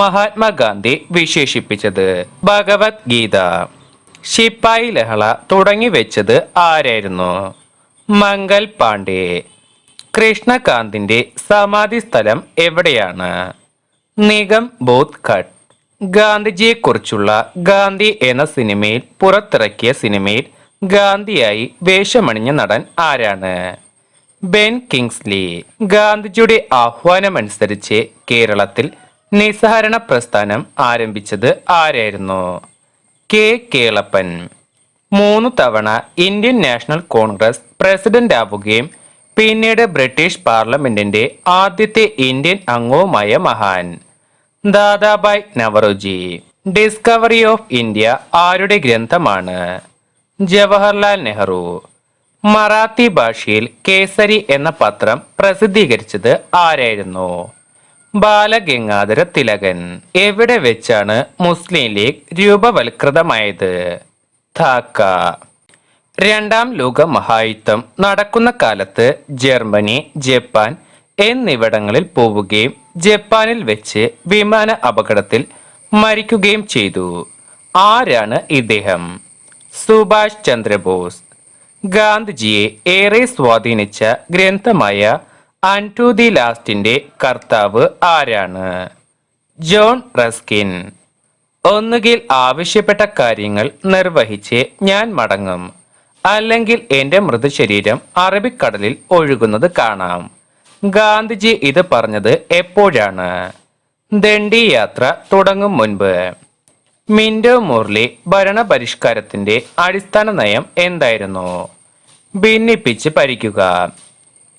മഹാത്മാഗാന്ധി വിശേഷിപ്പിച്ചത്? ഭഗവത്ഗീത. ശിപ്പായി ലഹള തുടങ്ങി വെച്ചത് ആരായിരുന്നു? മംഗൽ പാണ്ഡെ. കൃഷ്ണകാന്തിന്റെ സമാധി സ്ഥലം എവിടെയാണ്? നിഗം ബോധ് ഘട്ട്. ഗാന്ധിജിയെക്കുറിച്ചുള്ള ഗാന്ധി എന്ന സിനിമയിൽ പുറത്തിറക്കിയ സിനിമയിൽ ഗാന്ധിയായി വേഷമണിഞ്ഞ നടൻ ആരാണ്? Ben Kingsley. ഗാന്ധിജിയുടെ ആഹ്വാനമനുസരിച്ച് കേരളത്തിൽ നിസ്സഹരണ പ്രസ്ഥാനം ആരംഭിച്ചത് ആരായിരുന്നു? കെ കേളപ്പൻ. 3 തവണ ഇന്ത്യൻ നാഷണൽ കോൺഗ്രസ് പ്രസിഡന്റ് ആവുകയും പിന്നീട് ബ്രിട്ടീഷ് പാർലമെന്റിന്റെ ആദ്യത്തെ ഇന്ത്യൻ അംഗവുമായ മഹാൻ Dadabhai Naoroji. Discovery of India ആരുടെ ഗ്രന്ഥമാണ്? ജവഹർലാൽ നെഹ്റു. മറാത്തി ഭാഷയിൽ കേസരി എന്ന പത്രം പ്രസിദ്ധീകരിച്ചത് ആരായിരുന്നു? ബാലഗംഗാധര തിലകൻ. എവിടെ വെച്ചാണ് മുസ്ലിം ലീഗ് രൂപവൽകൃതമായത്? ധാക്ക. രണ്ടാം ലോക മഹായുദ്ധം നടക്കുന്ന കാലത്ത് ജർമ്മനി, ജപ്പാൻ എന്നിവിടങ്ങളിൽ പോവുകയും ജപ്പാനിൽ വെച്ച് വിമാന അപകടത്തിൽ മരിക്കുകയും ചെയ്തു. ആരാണ് ഇദ്ദേഹം? സുഭാഷ് ചന്ദ്രബോസ്. ഗാന്ധിജിയെ ഏറെ സ്വാധീനിച്ച ഗ്രന്ഥമായ അൺടു ദി ലാസ്റ്റിന്റെ കർത്താവ് ആരാണ്? John Ruskin. ഒന്നുകിൽ ആവശ്യപ്പെട്ട കാര്യങ്ങൾ നിർവഹിച്ച് ഞാൻ മടങ്ങും, അല്ലെങ്കിൽ എൻ്റെ മൃതശരീരം അറബിക്കടലിൽ ഒഴുകുന്നത് കാണാം. ഗാന്ധിജി ഇത് പറഞ്ഞത് എപ്പോഴാണ്? ദണ്ഡി യാത്ര തുടങ്ങും മുൻപ്. മിന്റോ മോർലി ഭരണപരിഷ്കാരത്തിന്റെ അടിസ്ഥാന നയം എന്തായിരുന്നു? ഭിന്നിപ്പിച്ച് ഭരിക്കുക.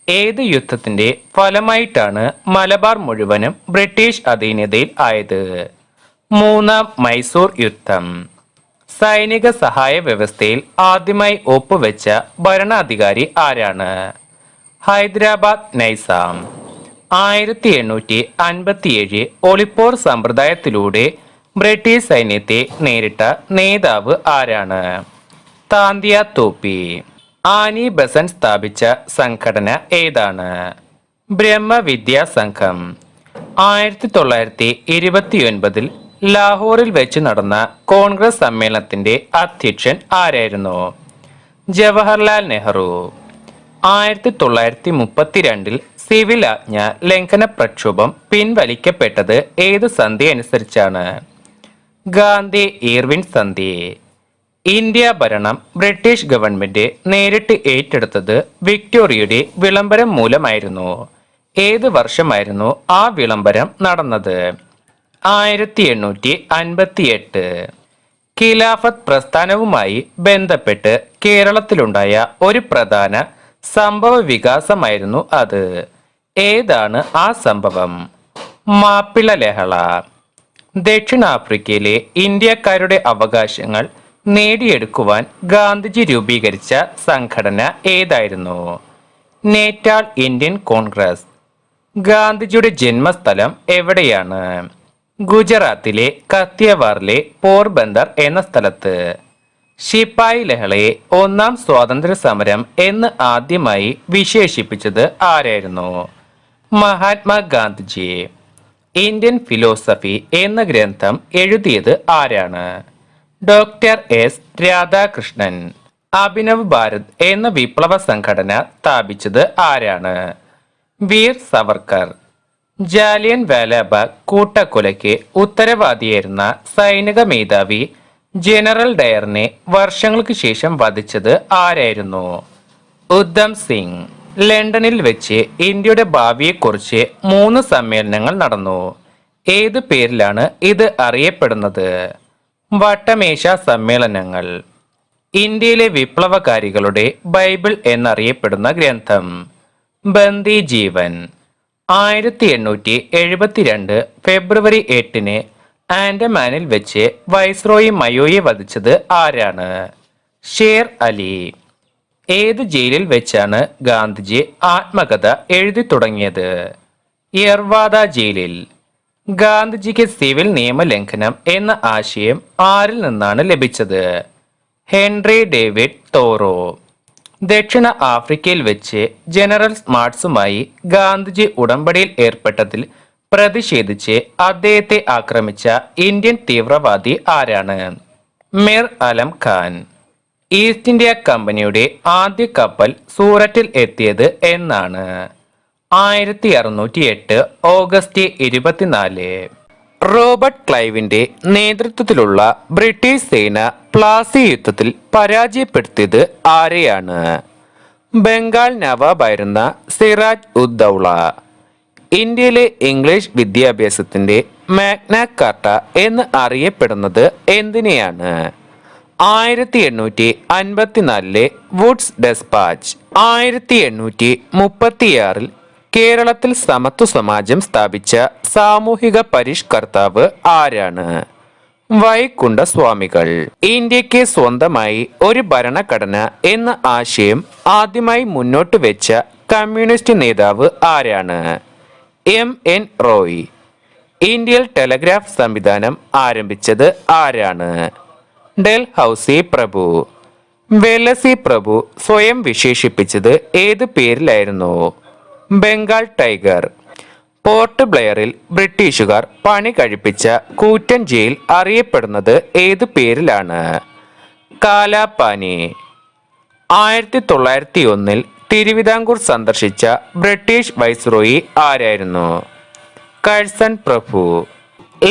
ഏത് യുദ്ധത്തിന്റെ ഫലമായിട്ടാണ് മലബാർ മുഴുവനും ബ്രിട്ടീഷ് അധീനതയിൽ ആയത്? മൂന്നാം മൈസൂർ യുദ്ധം. സൈനിക സഹായ വ്യവസ്ഥയിൽ ആദ്യമായി ഒപ്പുവെച്ച ഭരണാധികാരി ആരാണ്? ഹൈദരാബാദ് നൈസാം. 1857 ഒളിപ്പോർ സമ്പ്രദായത്തിലൂടെ ബ്രിട്ടീഷ് സൈന്യത്തെ നേരിട്ട നേതാവ് ആരാണ്? താന്തിയ തോപ്പി. ആനി ബസന്റ് സ്ഥാപിച്ച സംഘടന ഏതാണ്? ബ്രഹ്മവിദ്യാ സംഘം. 1929 ലാഹോറിൽ വെച്ച് നടന്ന കോൺഗ്രസ് സമ്മേളനത്തിന്റെ അധ്യക്ഷൻ ആരായിരുന്നു? ജവഹർലാൽ നെഹ്റു. 1932 സിവിൽ ആജ്ഞ ലംഘന പ്രക്ഷോഭം പിൻവലിക്കപ്പെട്ടത് ഏത് സന്ധി അനുസരിച്ചാണ്? ഗാന്ധി ഇർവിൻ സന്ധി. ഇന്ത്യ ഭരണം ബ്രിട്ടീഷ് ഗവൺമെന്റ് നേരിട്ട് ഏറ്റെടുത്തത് വിക്ടോറിയയുടെ വിളംബരം മൂലമായിരുന്നു. ഏത് വർഷമായിരുന്നു ആ വിളംബരം നടന്നത്? 1858. ഖിലാഫത്ത് പ്രസ്ഥാനവുമായി ബന്ധപ്പെട്ട് കേരളത്തിലുണ്ടായ ഒരു പ്രധാന സംഭവ വികാസമായിരുന്നു അത്. ഏതാണ് ആ സംഭവം? മാപ്പിള ലഹള. ദക്ഷിണാഫ്രിക്കയിലെ ഇന്ത്യക്കാരുടെ അവകാശങ്ങൾ നേടിയെടുക്കുവാൻ ഗാന്ധിജി രൂപീകരിച്ച സംഘടന ഏതായിരുന്നു? Natal Indian Congress. ഗാന്ധിജിയുടെ ജന്മസ്ഥലം എവിടെയാണ്? ഗുജറാത്തിലെ കത്തിയവാറിലെ പോർബന്ദർ എന്ന സ്ഥലത്ത്. ശിപ്പായി ലഹളയെ ഒന്നാം സ്വാതന്ത്ര്യ സമരം എന്ന് ആദ്യമായി വിശേഷിപ്പിച്ചത് ആരായിരുന്നു? മഹാത്മാഗാന്ധിജി. ഇന്ത്യൻ ഫിലോസഫി എന്ന ഗ്രന്ഥം എഴുതിയത് ആരാണ്? Doctor S Radhakrishnan. അഭിനവ് ഭാരത് എന്ന വിപ്ലവ സംഘടന സ്ഥാപിച്ചത് ആരാണ്? വീർ സവർക്കർ. ജാലിയൻ വാലാബാഗ് കൂട്ടക്കൊലയ്ക്ക് ഉത്തരവാദിയായിരുന്ന സൈനിക മേധാവി ജനറൽ ഡയറിനെ വർഷങ്ങൾക്ക് ശേഷം വധിച്ചത് ആരായിരുന്നു? ഉദ്ധം സിംഗ്. ലണ്ടനിൽ വെച്ച് ഇന്ത്യയുടെ ഭാവിയെക്കുറിച്ച് 3 സമ്മേളനങ്ങൾ നടന്നു. ഏത് പേരിലാണ് ഇത് അറിയപ്പെടുന്നത്? വട്ടമേശ സമ്മേളനങ്ങൾ. ഇന്ത്യയിലെ വിപ്ലവകാരികളുടെ ബൈബിൾ എന്നറിയപ്പെടുന്ന ഗ്രന്ഥം? ബന്ദി ജീവൻ. 1872 ഫെബ്രുവരി 8 ആൻഡമാനിൽ വെച്ച് വൈസ്രോയി മയോയെ വധിച്ചത് ആരാണ്? ഷേർ അലി. ഏത് ജയിലിൽ വെച്ചാണ് ഗാന്ധിജി ആത്മകഥ എഴുതി തുടങ്ങിയത്? യർവാദ ജയിലിൽ. ഗാന്ധിജിക്ക് സിവിൽ നിയമലംഘനം എന്ന ആശയം ആരിൽ നിന്നാണ് ലഭിച്ചത്? Henry David തോറോ. ദക്ഷിണ ആഫ്രിക്കയിൽ വെച്ച് ജനറൽ സ്മാർട്സുമായി ഗാന്ധിജി ഉടമ്പടിയിൽ ഏർപ്പെട്ടതിൽ പ്രതിഷേധിച്ച് അദ്ദേഹത്തെ ആക്രമിച്ച ഇന്ത്യൻ തീവ്രവാദി ആരാണ്? മിർ അലം ഖാൻ. ഈസ്റ്റ് ഇന്ത്യ കമ്പനിയുടെ ആദ്യ കപ്പൽ സൂററ്റിൽ എത്തിയത് എന്നാണ്? 1608 ഓഗസ്റ്റ് 24. റോബർട്ട് ക്ലൈവിന്റെ നേതൃത്വത്തിലുള്ള ബ്രിട്ടീഷ് സേന പ്ലാസി യുദ്ധത്തിൽ പരാജയപ്പെടുത്തിയത് ആരെയാണ്? ബംഗാൾ നവാബായിരുന്ന സിറാജ് ഉദ് ദൗള. ഇന്ത്യയിലെ ഇംഗ്ലീഷ് വിദ്യാഭ്യാസത്തിന്റെ മാഗ്ന കാർട്ട എന്ന് അറിയപ്പെടുന്നത് എന്തിനെയാണ്? 1854 വുഡ്സ് ഡെസ്പാച്ച്. 1836 കേരളത്തിൽ സമത്വ സമാജം സ്ഥാപിച്ച സാമൂഹിക പരിഷ്കർത്താവ് ആരാണ്? വൈകുണ്ഠ സ്വാമികൾ. ഇന്ത്യക്ക് സ്വന്തമായി ഒരു ഭരണഘടന എന്ന ആശയം ആദ്യമായി മുന്നോട്ട് വെച്ച കമ്മ്യൂണിസ്റ്റ് നേതാവ് ആരാണ്? MN റോയ്. ഇന്ത്യയിൽ ടെലഗ്രാഫ് സംവിധാനം ആരംഭിച്ചത് ആരാണ്? ഡൽഹൌസി പ്രഭു. വെല്ലസി പ്രഭു സ്വയം വിശേഷിപ്പിച്ചത് ഏത് പേരിലായിരുന്നു? ബംഗാൾ ടൈഗർ. പോർട്ട് ബ്ലെയറിൽ ബ്രിട്ടീഷുകാർ പണി കഴിപ്പിച്ച കൂറ്റൻ ജയിൽ അറിയപ്പെടുന്നത് ഏത് പേരിലാണ്? കാലാപാനി. 1901 തിരുവിതാംകൂർ സന്ദർശിച്ച ബ്രിട്ടീഷ് വൈസ്രോയി ആരായിരുന്നു? കഴ്സൺ പ്രഭു.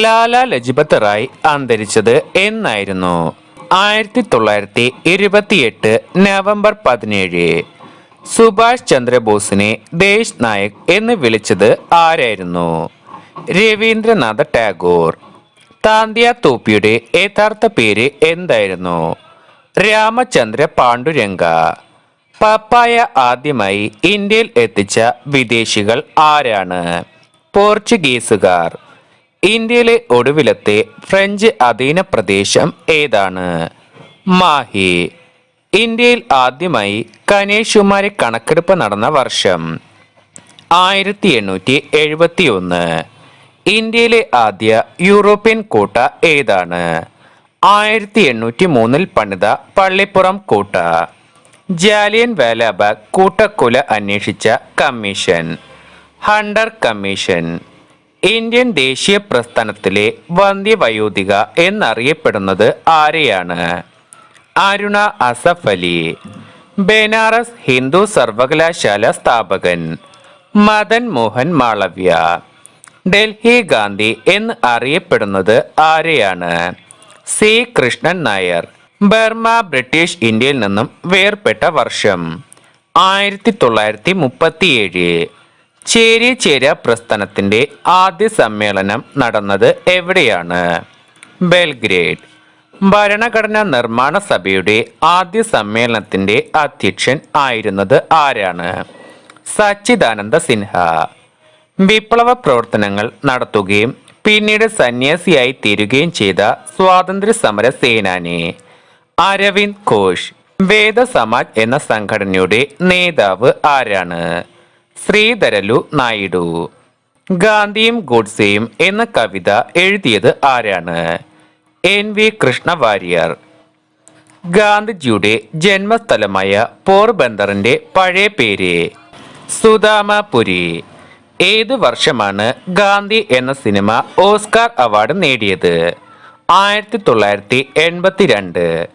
ലാല ലജ്പത് റായ് അന്തരിച്ചത് എന്നായിരുന്നു? 1928 നവംബർ 17. സുഭാഷ് ചന്ദ്രബോസിനെ ദേശ് നായക് എന്ന് വിളിച്ചത് ആരായിരുന്നു? രവീന്ദ്രനാഥ ടാഗോർ. താന്തിയ തോപ്പിയുടെ യഥാർത്ഥ പേര് എന്തായിരുന്നു? രാമചന്ദ്ര പാണ്ഡുരംഗ. പപ്പായ ആദ്യമായി ഇന്ത്യയിൽ എത്തിച്ച വിദേശികൾ ആരാണ്? പോർച്ചുഗീസുകാർ. ഇന്ത്യയിലെ ഒടുവിലത്തെ ഫ്രഞ്ച് അധീന പ്രദേശം ഏതാണ്? മാഹി. ഇന്ത്യയിൽ ആദ്യമായി കനേഷുമാരി കണക്കെടുപ്പ് നടന്ന വർഷം 1871. ഇന്ത്യയിലെ ആദ്യ യൂറോപ്യൻ കോട്ട ഏതാണ്? 1803 പണിത പള്ളിപ്പുറം കോട്ട. ജാലിയൻ വാലാബാഗ് കൂട്ടക്കൊല അന്വേഷിച്ച കമ്മീഷൻ ഹണ്ടർ കമ്മീഷൻ. ഇന്ത്യൻ ദേശീയ പ്രസ്ഥാനത്തിലെ വന്ധ്യവയോധിക എന്നറിയപ്പെടുന്നത് ആരെയാണ്? അരുണ അസഫ് അലി. ബനാറസ് ഹിന്ദു സർവകലാശാല സ്ഥാപകൻ മദൻ മോഹൻ മാളവ്യ. ഡൽഹി ഗാന്ധി എന്ന് അറിയപ്പെടുന്നത് ആരെയാണ്? C Krishnan Nair. Burma British ഇന്ത്യയിൽ നിന്നും വേർപെട്ട വർഷം 1937. ചേരി ചേര പ്രസ്ഥാനത്തിന്റെ ആദ്യ സമ്മേളനം നടന്നത് എവിടെയാണ്? ബെൽഗ്രേഡ്. ഭരണഘടനാ നിർമ്മാണ സഭയുടെ ആദ്യ സമ്മേളനത്തിന്റെ അധ്യക്ഷൻ ആയിരുന്നത് ആരാണ്? സച്ചിദാനന്ദ സിൻഹ. വിപ്ലവ പ്രവർത്തനങ്ങൾ നടത്തുകയും പിന്നീട് സന്യാസിയായി തീരുകയും ചെയ്ത സ്വാതന്ത്ര്യ സമര സേനാനി അരവിന്ദ് ഘോഷ്. വേദ സമാജ് എന്ന സംഘടനയുടെ നേതാവ് ആരാണ്? ശ്രീധരലു നായിഡു. ഗാന്ധിയും ഗോഡ്സെയും എന്ന കവിത എഴുതിയത് ആരാണ്? N V Krishna Warrier. ഗാന്ധിജിയുടെ ജന്മസ്ഥലമായ പോർബന്ദറിന്റെ പഴയ പേര്? സുദാമപുരി. ഏത് വർഷമാണ് ഗാന്ധി എന്ന സിനിമ ഓസ്കാർ അവാർഡ് നേടിയത്? 1982.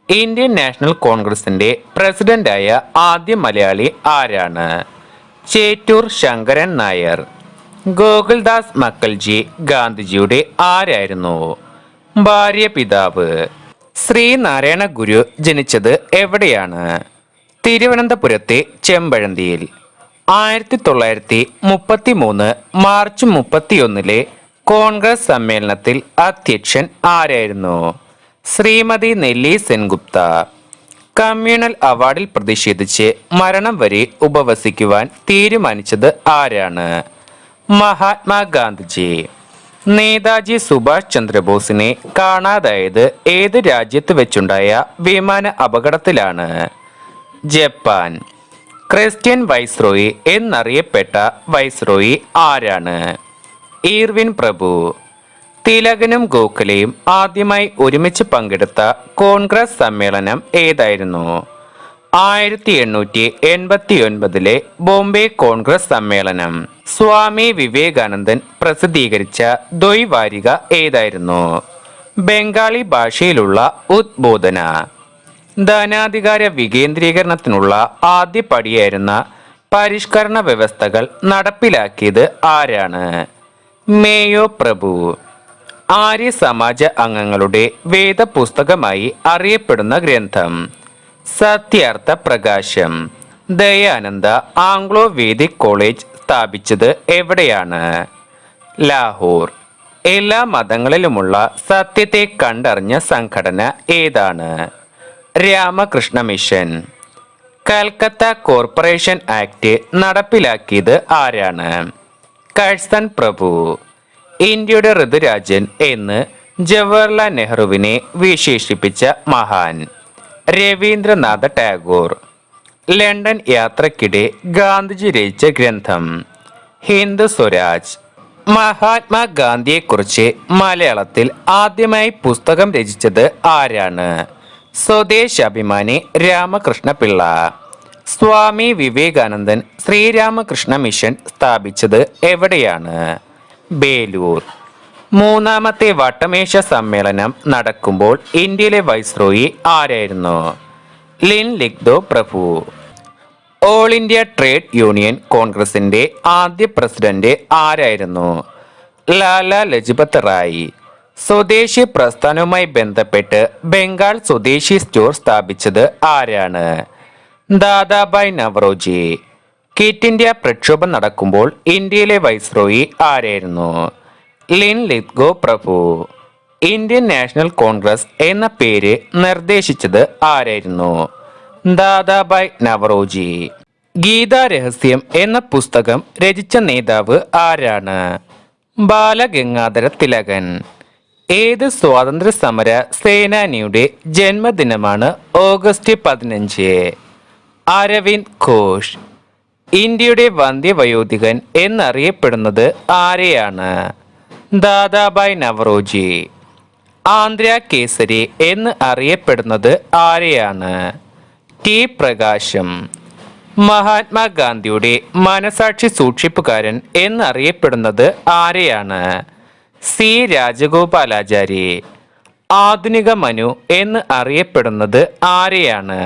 ഇന്ത്യൻ നാഷണൽ കോൺഗ്രസിന്റെ പ്രസിഡന്റായ ആദ്യ മലയാളി ആരാണ്? ചേറ്റൂർ ശങ്കരൻ നായർ. ഗോകുൽദാസ് മക്കൽജി ഗാന്ധിജിയുടെ ആരായിരുന്നു? ഭാര്യ പിതാവ്. ശ്രീനാരായണ ഗുരു ജനിച്ചത് എവിടെയാണ്? തിരുവനന്തപുരത്തെ ചെമ്പഴന്തിയിൽ. 1933 മാർച്ച് 31 കോൺഗ്രസ് സമ്മേളനത്തിൽ അധ്യക്ഷൻ ആരായിരുന്നു? ശ്രീമതി നെല്ലി സെൻഗുപ്ത. കമ്മ്യൂണൽ അവാർഡിൽ പ്രതിഷേധിച്ച് മരണം വരെ ഉപവസിക്കുവാൻ തീരുമാനിച്ചത് ആരാണ്? മഹാത്മാഗാന്ധിജി. നേതാജി സുഭാഷ് ചന്ദ്രബോസിനെ കാണാതായത് ഏത് രാജ്യത്ത് വെച്ചുണ്ടായ വിമാന അപകടത്തിലാണ്? ജപ്പാൻ. ക്രിസ്ത്യൻ വൈസ്രോയി എന്നറിയപ്പെട്ട വൈസ്രോയി ആരാണ്? ഈർവിൻ പ്രഭു. തിലകനും ഗോഖലെയും ആദ്യമായി ഒരുമിച്ച് പങ്കെടുത്ത കോൺഗ്രസ് സമ്മേളനം ഏതായിരുന്നു? 1889 ബോംബെ കോൺഗ്രസ് സമ്മേളനം. സ്വാമി വിവേകാനന്ദൻ പ്രസിദ്ധീകരിച്ച ദ്വൈവാരിക ഏതായിരുന്നു? ബംഗാളി ഭാഷയിലുള്ള ഉദ്ബോധന. ധനാധികാര വികേന്ദ്രീകരണത്തിനുള്ള ആദ്യ പടിയായിരുന്ന പരിഷ്കരണ വ്യവസ്ഥകൾ നടപ്പിലാക്കിയത് ആരാണ്? മേയോ പ്രഭു. ആര്യ സമാജ അംഗങ്ങളുടെ വേദപുസ്തകമായി അറിയപ്പെടുന്ന ഗ്രന്ഥം? സത്യാർത്ഥ പ്രകാശം. ദയാനന്ദ ആംഗ്ലോ വേദിക് കോളേജ് സ്ഥാപിച്ചത് എവിടെയാണ്? ലാഹോർ. എല്ലാ മതങ്ങളിലുമുള്ള സത്യത്തെ കണ്ടറിഞ്ഞ സംഘടന ഏതാണ്? Ramakrishna mission. Calcutta corporation act നടപ്പിലാക്കിയത് ആരാണ്? കഴ്സൺ പ്രഭു. ഇന്ത്യയുടെ ഋതുരാജൻ എന്ന് ജവഹർലാൽ നെഹ്റുവിനെ വിശേഷിപ്പിച്ച മഹാൻ? രവീന്ദ്രനാഥ ടാഗോർ. ലണ്ടൻ യാത്രക്കിടെ ഗാന്ധിജി രചിച്ച ഗ്രന്ഥം? ഹിന്ദു സ്വരാജ്. മഹാത്മാഗാന്ധിയെക്കുറിച്ച് മലയാളത്തിൽ ആദ്യമായി പുസ്തകം രചിച്ചത് ആരാണ്? സ്വദേശാഭിമാനി രാമകൃഷ്ണ പിള്ള. സ്വാമി വിവേകാനന്ദൻ ശ്രീരാമകൃഷ്ണ മിഷൻ സ്ഥാപിച്ചത് എവിടെയാണ്? ബേലൂർ. മൂന്നാമത്തെ വട്ടമേശ സമ്മേളനം നടക്കുമ്പോൾ ഇന്ത്യയിലെ വൈസ്രോയി ആരായിരുന്നു? ലിൻ ലിഗ്ദോ പ്രഭു. ഓൾ ഇന്ത്യ ട്രേഡ് യൂണിയൻ കോൺഗ്രസിന്റെ ആദ്യ പ്രസിഡന്റ് ആരായിരുന്നു? ലാല ലജ്പത് റായ്. സ്വദേശി പ്രസ്ഥാനവുമായി ബന്ധപ്പെട്ട് ബംഗാൾ സ്വദേശി സ്റ്റോർ സ്ഥാപിച്ചത് ആരാണ്? ദാദാഭായ് നവറോജി. ക്വിറ്റ് ഇന്ത്യ പ്രക്ഷോഭം നടക്കുമ്പോൾ ഇന്ത്യയിലെ വൈസ്രോയി ആരായിരുന്നു? ലിൻ ലിത്ഗോ പ്രഭു. ഇന്ത്യൻ നാഷണൽ കോൺഗ്രസ് എന്ന പേര് നിർദ്ദേശിച്ചത് ആരായിരുന്നു? ദാദാബായ് നവറോജി. ഗീതാരഹസ്യം എന്ന പുസ്തകം രചിച്ച നേതാവ് ആരാണ്? ബാലഗംഗാധര തിലകൻ. ഏത് സ്വാതന്ത്ര്യ സമര സേനാനിയുടെ ജന്മദിനമാണ് ഓഗസ്റ്റ് 15? അരവിന്ദ് ഘോഷ്. ഇന്ത്യയുടെ വന്ധ്യവയോധികൻ എന്നറിയപ്പെടുന്നത് ആരെയാണ്? ദാദാബായ് നവറോജി. ആന്ധ്ര കേസരി എന്ന് അറിയപ്പെടുന്നത് ആരെയാണ്? ടി പ്രകാശം. മഹാത്മാഗാന്ധിയുടെ മനസാക്ഷി സൂക്ഷിപ്പുകാരൻ എന്നറിയപ്പെടുന്നത് ആരെയാണ്? സി രാജഗോപാലാചാരി. ആധുനിക മനു എന്ന് അറിയപ്പെടുന്നത് ആരെയാണ്?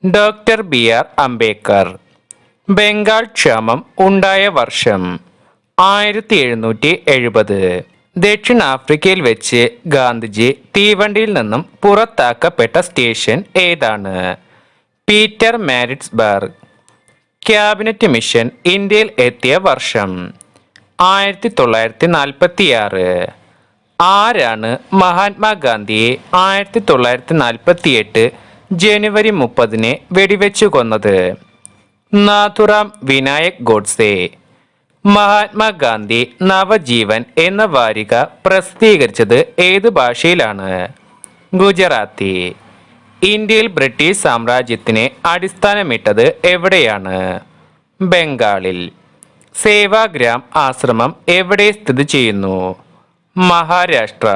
Doctor BR Ambedkar. ബംഗാൾ ക്ഷാമം ഉണ്ടായ വർഷം 1770. ദക്ഷിണാഫ്രിക്കയിൽ വെച്ച് ഗാന്ധിജി തീവണ്ടിയിൽ നിന്നും പുറത്താക്കപ്പെട്ട സ്റ്റേഷൻ ഏതാണ്? Peter Maritzburg. ക്യാബിനറ്റ് മിഷൻ ഇന്ത്യയിൽ എത്തിയ വർഷം 1946. ആരാണ് മഹാത്മാഗാന്ധിയെ 1948 ജനുവരി 30 വെടിവെച്ചു കൊന്നത്? നാഥുറാം വിനായക് ഗോഡ്സെ. മഹാത്മാഗാന്ധി നവജീവൻ എന്ന വാരിക പ്രസിദ്ധീകരിച്ചത് ഏത് ഭാഷയിലാണ്? ഗുജറാത്തി. ഇന്ത്യയിൽ ബ്രിട്ടീഷ് സാമ്രാജ്യത്തിന് അടിസ്ഥാനമിട്ടത് എവിടെയാണ്? ബംഗാളിൽ. സേവാഗ്രാം ആശ്രമം എവിടെ സ്ഥിതി ചെയ്യുന്നു? മഹാരാഷ്ട്ര.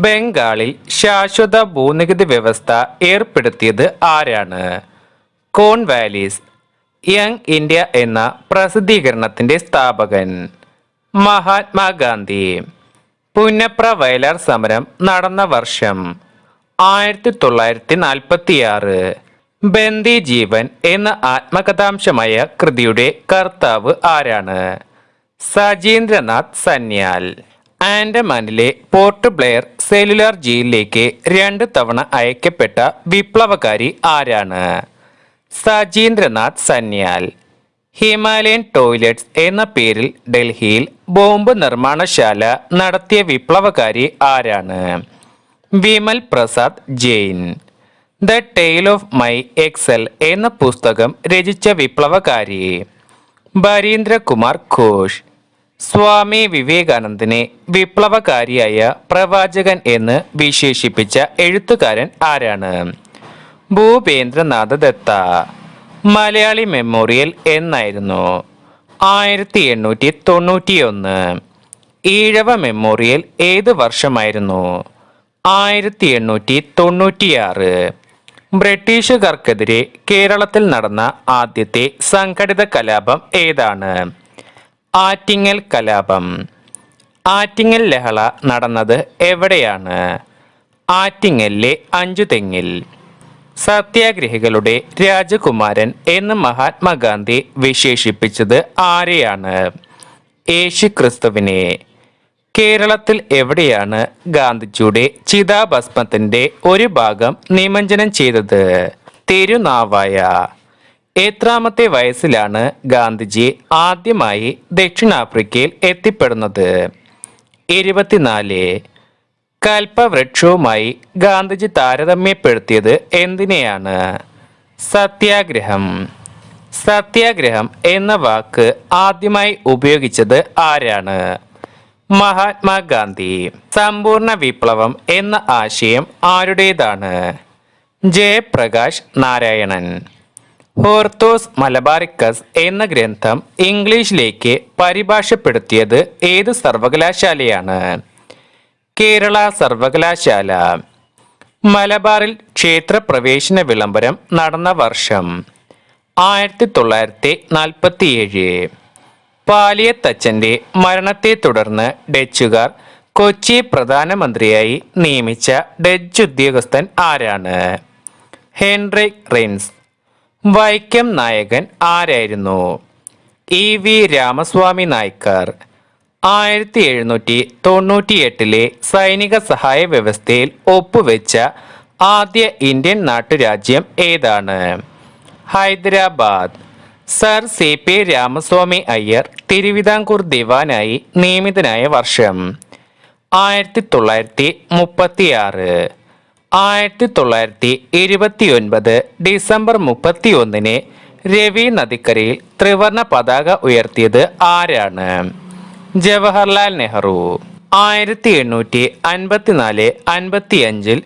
ബംഗാളിൽ ശാശ്വത ഭൂനികുതി വ്യവസ്ഥ ഏർപ്പെടുത്തിയത് ആരാണ്? കോൺവാലിസ്. യങ് ഇന്ത്യ എന്ന പ്രസിദ്ധീകരണത്തിന്റെ സ്ഥാപകൻ? മഹാത്മാഗാന്ധി. പുന്നപ്ര വയലാർ സമരം നടന്ന വർഷം 1946. ബന്ദി ജീവൻ എന്ന ആത്മകഥാംശമായ കൃതിയുടെ കർത്താവ് ആരാണ്? സജീന്ദ്രനാഥ് സന്യാൽ. ആൻഡമാനിലെ പോർട്ട് ബ്ലെയർ സെല്ലുലാർ ജയിലിലേക്ക് 2 തവണ അയക്കപ്പെട്ട വിപ്ലവകാരി ആരാണ്? സജീന്ദ്രനാഥ് സന്യാൽ. ഹിമാലയൻ ടോയ്ലറ്റ്സ് എന്ന പേരിൽ ഡൽഹിയിൽ ബോംബ് നിർമ്മാണശാല നടത്തിയ വിപ്ലവകാരി ആരാണ്? Vimal Prasad Jain. The tale of my exile എന്ന പുസ്തകം രചിച്ച വിപ്ലവകാരി? ബരീന്ദ്രകുമാർ ഘോഷ്. സ്വാമി വിവേകാനന്ദനെ വിപ്ലവകാരിയായ പ്രവാചകൻ എന്ന് വിശേഷിപ്പിച്ച എഴുത്തുകാരൻ ആരാണ്? ഭൂപേന്ദ്രനാഥ ദത്ത. മലയാളി മെമ്മോറിയൽ എന്നായിരുന്നു? 1891. ഈഴവ മെമ്മോറിയൽ ഏത് വർഷമായിരുന്നു? 1896. ബ്രിട്ടീഷുകാർക്കെതിരെ കേരളത്തിൽ നടന്ന ആദ്യത്തെ സംഘടിത കലാപം ഏതാണ്? ആറ്റിങ്ങൽ കലാപം. ആറ്റിങ്ങൽ ലഹള നടന്നത് എവിടെയാണ്? ആറ്റിങ്ങലിലെ അഞ്ചുതെങ്ങിൽ. സത്യാഗ്രഹികളുടെ രാജകുമാരൻ എന്ന് മഹാത്മാഗാന്ധി വിശേഷിപ്പിച്ചത് ആരെയാണ്? യേശുക്രിസ്തുവിനെ. കേരളത്തിൽ എവിടെയാണ് ഗാന്ധിജിയുടെ ചിതാഭസ്മത്തിന്റെ ഒരു ഭാഗം നിമജ്ജനം ചെയ്തത്? തിരുനാവായ. എത്രാമത്തെ വയസ്സിലാണ് ഗാന്ധിജി ആദ്യമായി ദക്ഷിണാഫ്രിക്കയിൽ എത്തിപ്പെടുന്നത്? 24. കൽപ്പവൃക്ഷവുമായി ഗാന്ധിജി താരതമ്യപ്പെടുത്തിയത് എന്തിനെയാണ്? സത്യാഗ്രഹം. സത്യാഗ്രഹം എന്ന വാക്ക് ആദ്യമായി ഉപയോഗിച്ചത് ആരാണ്? മഹാത്മാഗാന്ധി. സമ്പൂർണ്ണ വിപ്ലവം എന്ന ആശയം ആരുടേതാണ്? ജയപ്രകാശ് നാരായണൻ. ഹോർത്തോസ് മലബാറിക്കസ് എന്ന ഗ്രന്ഥം ഇംഗ്ലീഷിലേക്ക് പരിഭാഷപ്പെടുത്തിയത് ഏത് സർവകലാശാലയാണ്? കേരള സർവകലാശാല. മലബാറിൽ ക്ഷേത്രപ്രവേശന വിളംബരം നടന്ന വർഷം 1947. പാലിയത്തച്ഛൻ്റെ മരണത്തെ തുടർന്ന് ഡച്ചുകാർ കൊച്ചി പ്രധാനമന്ത്രിയായി നിയമിച്ച ഡച്ച് ഉദ്യോഗസ്ഥൻ ആരാണ്? Henrique rinse. വൈക്കം നായകൻ ആരായിരുന്നു? EV രാമസ്വാമി നായ്ക്കർ. 1798 സൈനിക സഹായ വ്യവസ്ഥയിൽ ഒപ്പുവെച്ച ആദ്യ ഇന്ത്യൻ നാട്ടുരാജ്യം ഏതാണ്? ഹൈദരാബാദ്. സർ CP രാമസ്വാമി അയ്യർ തിരുവിതാംകൂർ ദിവാനായി നിയമിതനായ വർഷം 1936. 1929 ഡിസംബർ 31 രവി നദിക്കരയിൽ ത്രിവർണ പതാക ഉയർത്തിയത് ആരാണ്? ജവഹർലാൽ നെഹ്റു. 1854-55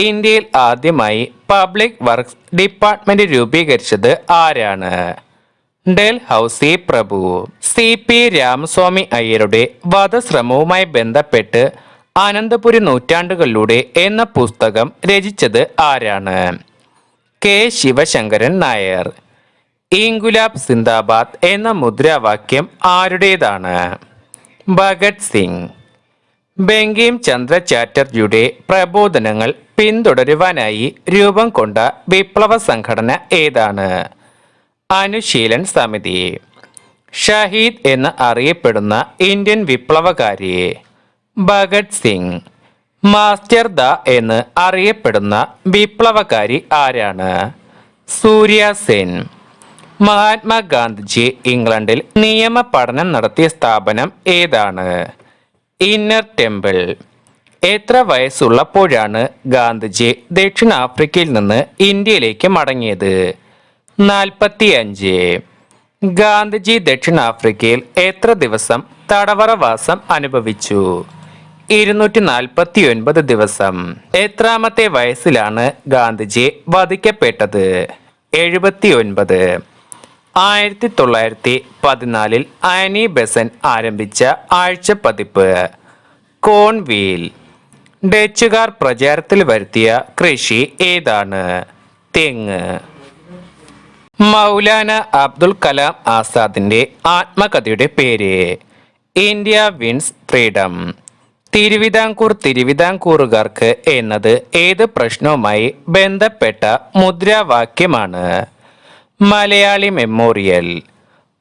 ഇന്ത്യയിൽ ആദ്യമായി പബ്ലിക് വർക്ക്സ് ഡിപ്പാർട്ട്മെന്റ് രൂപീകരിച്ചത് ആരാണ്? ഡൽഹൌസി പ്രഭു. CP രാമസ്വാമി അയ്യരുടെ വധശ്രമവുമായി ബന്ധപ്പെട്ട് അനന്തപുരി നൂറ്റാണ്ടുകളിലൂടെ എന്ന പുസ്തകം രചിച്ചത് ആരാണ്? K ശിവശങ്കരൻ നായർ. ഇൻകുലാബ് സിന്ദാബാദ് എന്ന മുദ്രാവാക്യം ആരുടേതാണ്? ഭഗത് സിംഗ്. ബങ്കിം ചന്ദ്ര ചാറ്റർജിയുടെ പ്രബോധനങ്ങൾ പിന്തുടരുവാനായി രൂപം കൊണ്ട വിപ്ലവ സംഘടന ഏതാണ്? അനുശീലൻ സമിതി. ഷഹീദ് എന്ന് അറിയപ്പെടുന്ന ഇന്ത്യൻ വിപ്ലവകാരി? ഭഗത് സിംഗ്. മാസ്റ്റർ ദ എന്ന് അറിയപ്പെടുന്ന വിപ്ലവകാരി ആരാണ്? സൂര്യ സെൻ. മഹാത്മാഗാന്ധിജി ഇംഗ്ലണ്ടിൽ നിയമ പഠനം നടത്തിയ സ്ഥാപനം ഏതാണ്? Inner temple. എത്ര വയസ്സുള്ളപ്പോഴാണ് ഗാന്ധിജി ദക്ഷിണാഫ്രിക്കയിൽ നിന്ന് ഇന്ത്യയിലേക്ക് മടങ്ങിയത്? 45. ഗാന്ധിജി ദക്ഷിണാഫ്രിക്കയിൽ എത്ര ദിവസം തടവറവാസം അനുഭവിച്ചു? 249 ദിവസം. എത്രാമത്തെ വയസ്സിലാണ് ഗാന്ധിജി വധിക്കപ്പെട്ടത്? 79. 1914 ആനി ബെസൻ ആരംഭിച്ച ആഴ്ചപ്പതിപ്പ് കോൺവീൽ. ഡച്ചുകാർ പ്രചാരത്തിൽ വരുത്തിയ കൃഷി ഏതാണ്? തെങ്ങ്. മൗലാന അബ്ദുൽ കലാം ആസാദിന്റെ ആത്മകഥയുടെ പേര്? India wins freedom. തിരുവിതാംകൂറുകാർക്ക് എന്നത് ഏത് പ്രശ്നവുമായി ബന്ധപ്പെട്ട മുദ്രാവാക്യമാണ്? മലയാളി മെമ്മോറിയൽ.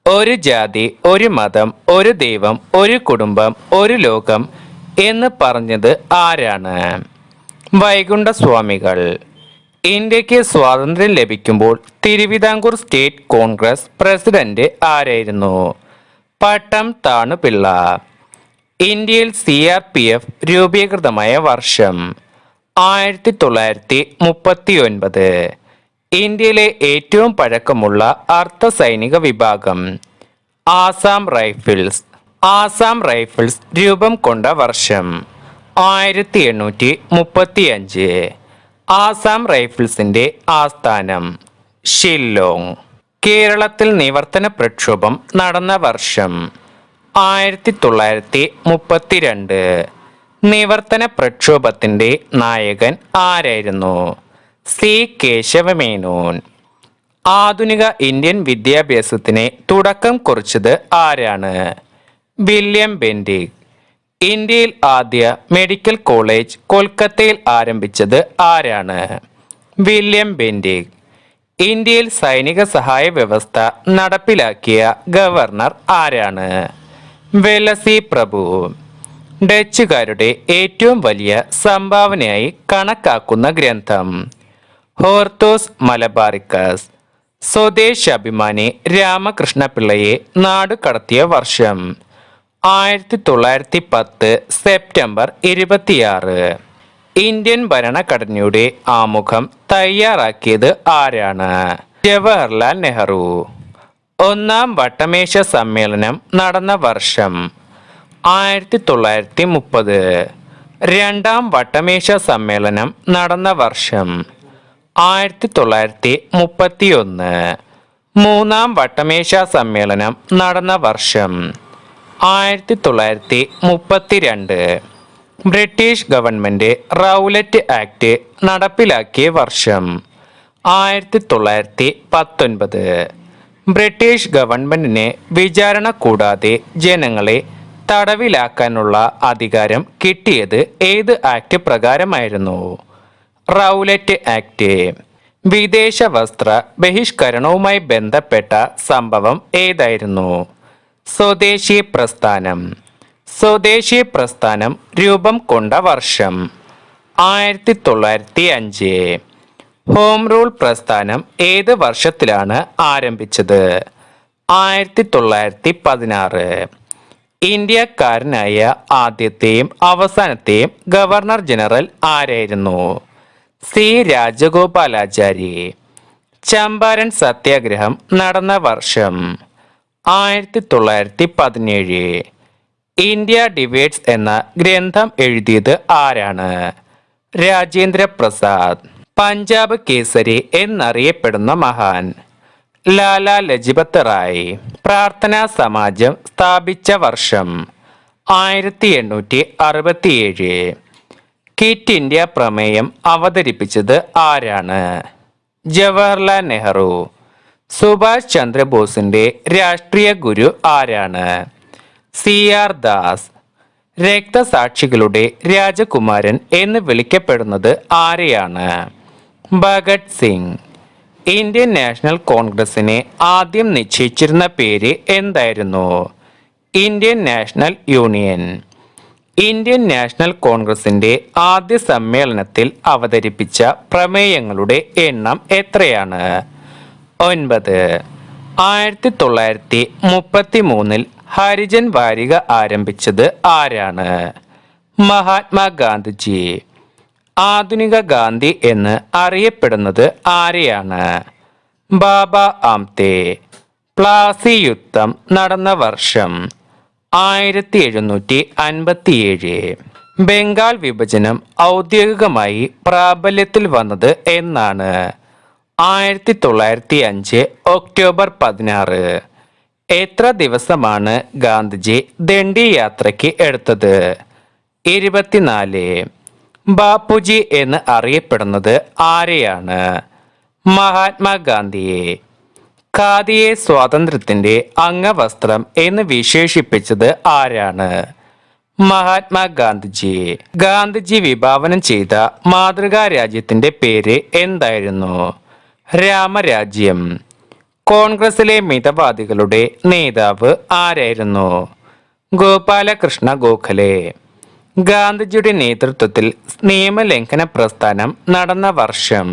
ഒരു ജാതി, ഒരു മതം, ഒരു ദൈവം, ഒരു കുടുംബം, ഒരു ലോകം എന്ന് പറഞ്ഞത് ആരാണ്? വൈകുണ്ഠസ്വാമികൾ. ഇന്ത്യക്ക് സ്വാതന്ത്ര്യം ലഭിക്കുമ്പോൾ തിരുവിതാംകൂർ സ്റ്റേറ്റ് കോൺഗ്രസ് പ്രസിഡന്റ് ആരായിരുന്നു? പട്ടം താണുപിള്ള. ഇന്ത്യയിൽ CRPF രൂപീകൃതമായ വർഷം? 1939. ഇന്ത്യയിലെ ഏറ്റവും പഴക്കമുള്ള അർദ്ധ സൈനിക വിഭാഗം? ആസാം റൈഫിൾസ്. ആസാം റൈഫിൾസ് രൂപം കൊണ്ട വർഷം? 1835. ആസാം റൈഫിൾസിന്റെ ആസ്ഥാനം? ഷില്ലോങ്. കേരളത്തിൽ നിവർത്തന പ്രക്ഷോഭം നടന്ന വർഷം? 1932. നിവർത്തന പ്രക്ഷോഭത്തിന്റെ നായകൻ ആരായിരുന്നു? C കേശവമേനോൻ. ആധുനിക ഇന്ത്യൻ വിദ്യാഭ്യാസത്തിന് തുടക്കം കുറിച്ചത് ആരാണ്? William Bentinck. ഇന്ത്യയിൽ ആദ്യ മെഡിക്കൽ കോളേജ് കൊൽക്കത്തയിൽ ആരംഭിച്ചത് ആരാണ്? William Bentinck. ഇന്ത്യയിൽ സൈനിക സഹായ വ്യവസ്ഥ നടപ്പിലാക്കിയ ഗവർണർ ആരാണ്? വെലസി പ്രഭു. ഡച്ചുകാരുടെ ഏറ്റവും വലിയ സംഭാവനയായി കണക്കാക്കുന്ന ഗ്രന്ഥം? ഹോർത്തോസ് മലബാറിക്കസ്. സ്വദേശാഭിമാനി രാമകൃഷ്ണപിള്ളയെ നാടുകടത്തിയ വർഷം? 1910 സെപ്റ്റംബർ 26. ഇന്ത്യൻ ഭരണഘടനയുടെ ആമുഖം തയ്യാറാക്കിയത് ആരാണ്? ജവഹർലാൽ നെഹ്റു. ഒന്നാം വട്ടമേശ സമ്മേളനം നടന്ന വർഷം? 1930. രണ്ടാം വട്ടമേശ സമ്മേളനം നടന്ന വർഷം? 1931. മൂന്നാം വട്ടമേശ സമ്മേളനം നടന്ന വർഷം? 1932. ബ്രിട്ടീഷ് ഗവൺമെന്റ് റൗലറ്റ് ആക്ട് നടപ്പിലാക്കിയ വർഷം? 1919. ബ്രിട്ടീഷ് ഗവൺമെന്റിന് വിചാരണ കൂടാതെ ജനങ്ങളെ തടവിലാക്കാനുള്ള അധികാരം കിട്ടിയത് ഏത് ആക്ട് പ്രകാരമായിരുന്നു? Rowlatt act. വിദേശ വസ്ത്ര ബഹിഷ്കരണവുമായി ബന്ധപ്പെട്ട സംഭവം ഏതായിരുന്നു? സ്വദേശി പ്രസ്ഥാനം. സ്വദേശി പ്രസ്ഥാനം രൂപം കൊണ്ട വർഷം? 1905. ഹോം റൂൾ പ്രസ്ഥാനം ഏത് വർഷത്തിലാണ് ആരംഭിച്ചത്? 1916. ഇന്ത്യക്കാരനായ ആദ്യത്തെയും അവസാനത്തെയും ഗവർണർ ജനറൽ ആരായിരുന്നു? സി രാജഗോപാലാചാരി. ചമ്പാരൻ സത്യാഗ്രഹം നടന്ന വർഷം 1917. ഇന്ത്യ ഡിബേറ്റ്സ് എന്ന ഗ്രന്ഥം എഴുതിയത് ആരാണ്? രാജേന്ദ്ര പ്രസാദ്. പഞ്ചാബ് കേസരി എന്നറിയപ്പെടുന്ന മഹാൻ? ലാലാ ലജ്പത് റായ്. പ്രാർത്ഥനാ സമാജം സ്ഥാപിച്ച വർഷം 1867. ക്വിറ്റ് ഇന്ത്യ പ്രമേയം അവതരിപ്പിച്ചത് ആരാണ്? ജവഹർലാൽ നെഹ്റു. സുഭാഷ് ചന്ദ്രബോസിന്റെ രാഷ്ട്രീയ ഗുരു ആരാണ്? C R Das. രക്തസാക്ഷികളുടെ രാജകുമാരൻ എന്ന് വിളിക്കപ്പെടുന്നത് ആരെയാണ്? ഭഗത് സിംഗ്. ഇന്ത്യൻ നാഷണൽ കോൺഗ്രസിനെ ആദ്യം നിശ്ചയിച്ചിരുന്ന പേര് എന്തായിരുന്നു? Indian national union. Indian national കോൺഗ്രസിന്റെ ആദ്യ സമ്മേളനത്തിൽ അവതരിപ്പിച്ച പ്രമേയങ്ങളുടെ എണ്ണം എത്രയാണ്? 9. 1933 ഹരിജൻ വാരിക ആരംഭിച്ചത് ആരാണ്? മഹാത്മാഗാന്ധിജി. ആധുനിക ഗാന്ധി എന്ന് അറിയപ്പെടുന്നത് ആരെയാണ്? ബാബ ആംതെ. പ്ലാസി യുദ്ധം നടന്ന വർഷം 1757. ബംഗാൾ വിഭജനം ഔദ്യോഗികമായി പ്രാബല്യത്തിൽ വന്നത് എന്നാണ്? 1905 ഒക്ടോബർ 16. എത്ര ദിവസമാണ് ഗാന്ധിജി ദണ്ഡി യാത്രയ്ക്ക് എടുത്തത്? 24. ബാപ്പുജി എന്ന് അറിയപ്പെടുന്നത് ആരെയാണ്? മഹാത്മാഗാന്ധിയെ. ഖാദിയെ സ്വാതന്ത്ര്യത്തിന്റെ അംഗവസ്ത്രം എന്ന് വിശേഷിപ്പിച്ചത് ആരാണ്? മഹാത്മാഗാന്ധിജി. ഗാന്ധിജി വിഭാവനം ചെയ്ത മാതൃകാ രാജ്യത്തിന്റെ പേര് എന്തായിരുന്നു? രാമരാജ്യം. കോൺഗ്രസിലെ മിതവാദികളുടെ നേതാവ് ആരായിരുന്നു? ഗോപാലകൃഷ്ണ ഗോഖലെ. ഗാന്ധിജിയുടെ നേതൃത്വത്തിൽ നിയമലംഘന പ്രസ്ഥാനം നടന്ന വർഷം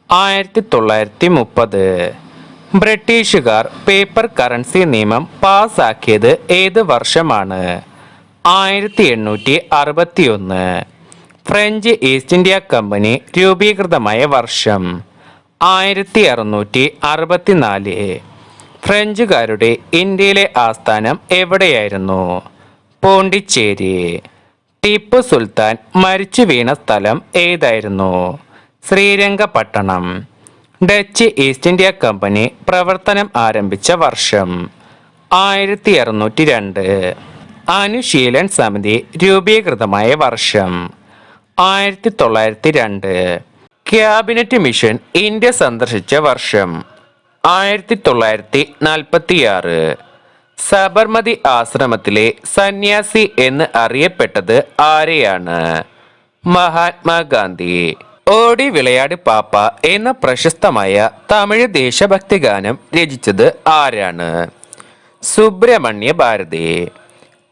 1930. ബ്രിട്ടീഷുകാർ പേപ്പർ കറൻസി നിയമം പാസാക്കിയത് ഏത് വർഷമാണ്? 1861. ഫ്രഞ്ച് ഈസ്റ്റ് ഇന്ത്യ കമ്പനി രൂപീകൃതമായ വർഷം 1664. ഫ്രഞ്ചുകാരുടെ ഇന്ത്യയിലെ ആസ്ഥാനം എവിടെയായിരുന്നു? പോണ്ടിച്ചേരി. ടിപ്പു സുൽത്താൻ മരിച്ചു വീണ സ്ഥലം ഏതായിരുന്നു? Srirangapatna. Dutch east India company പ്രവർത്തനം ആരംഭിച്ച വർഷം 1602. അനുശീലൻ സമിതി രൂപീകൃതമായ വർഷം 1902. ക്യാബിനറ്റ് മിഷൻ ഇന്ത്യ സന്ദർശിച്ച വർഷം 1946. സബർമതി ആശ്രമത്തിലെ സന്യാസി എന്ന് അറിയപ്പെട്ടത് ആരെയാണ്? മഹാത്മാഗാന്ധി. ഓടി വിളയാട് പാപ്പ എന്ന പ്രശസ്തമായ തമിഴ് ദേശഭക്തി ഗാനം രചിച്ചത് ആരാണ്? സുബ്രഹ്മണ്യ ഭാരതി.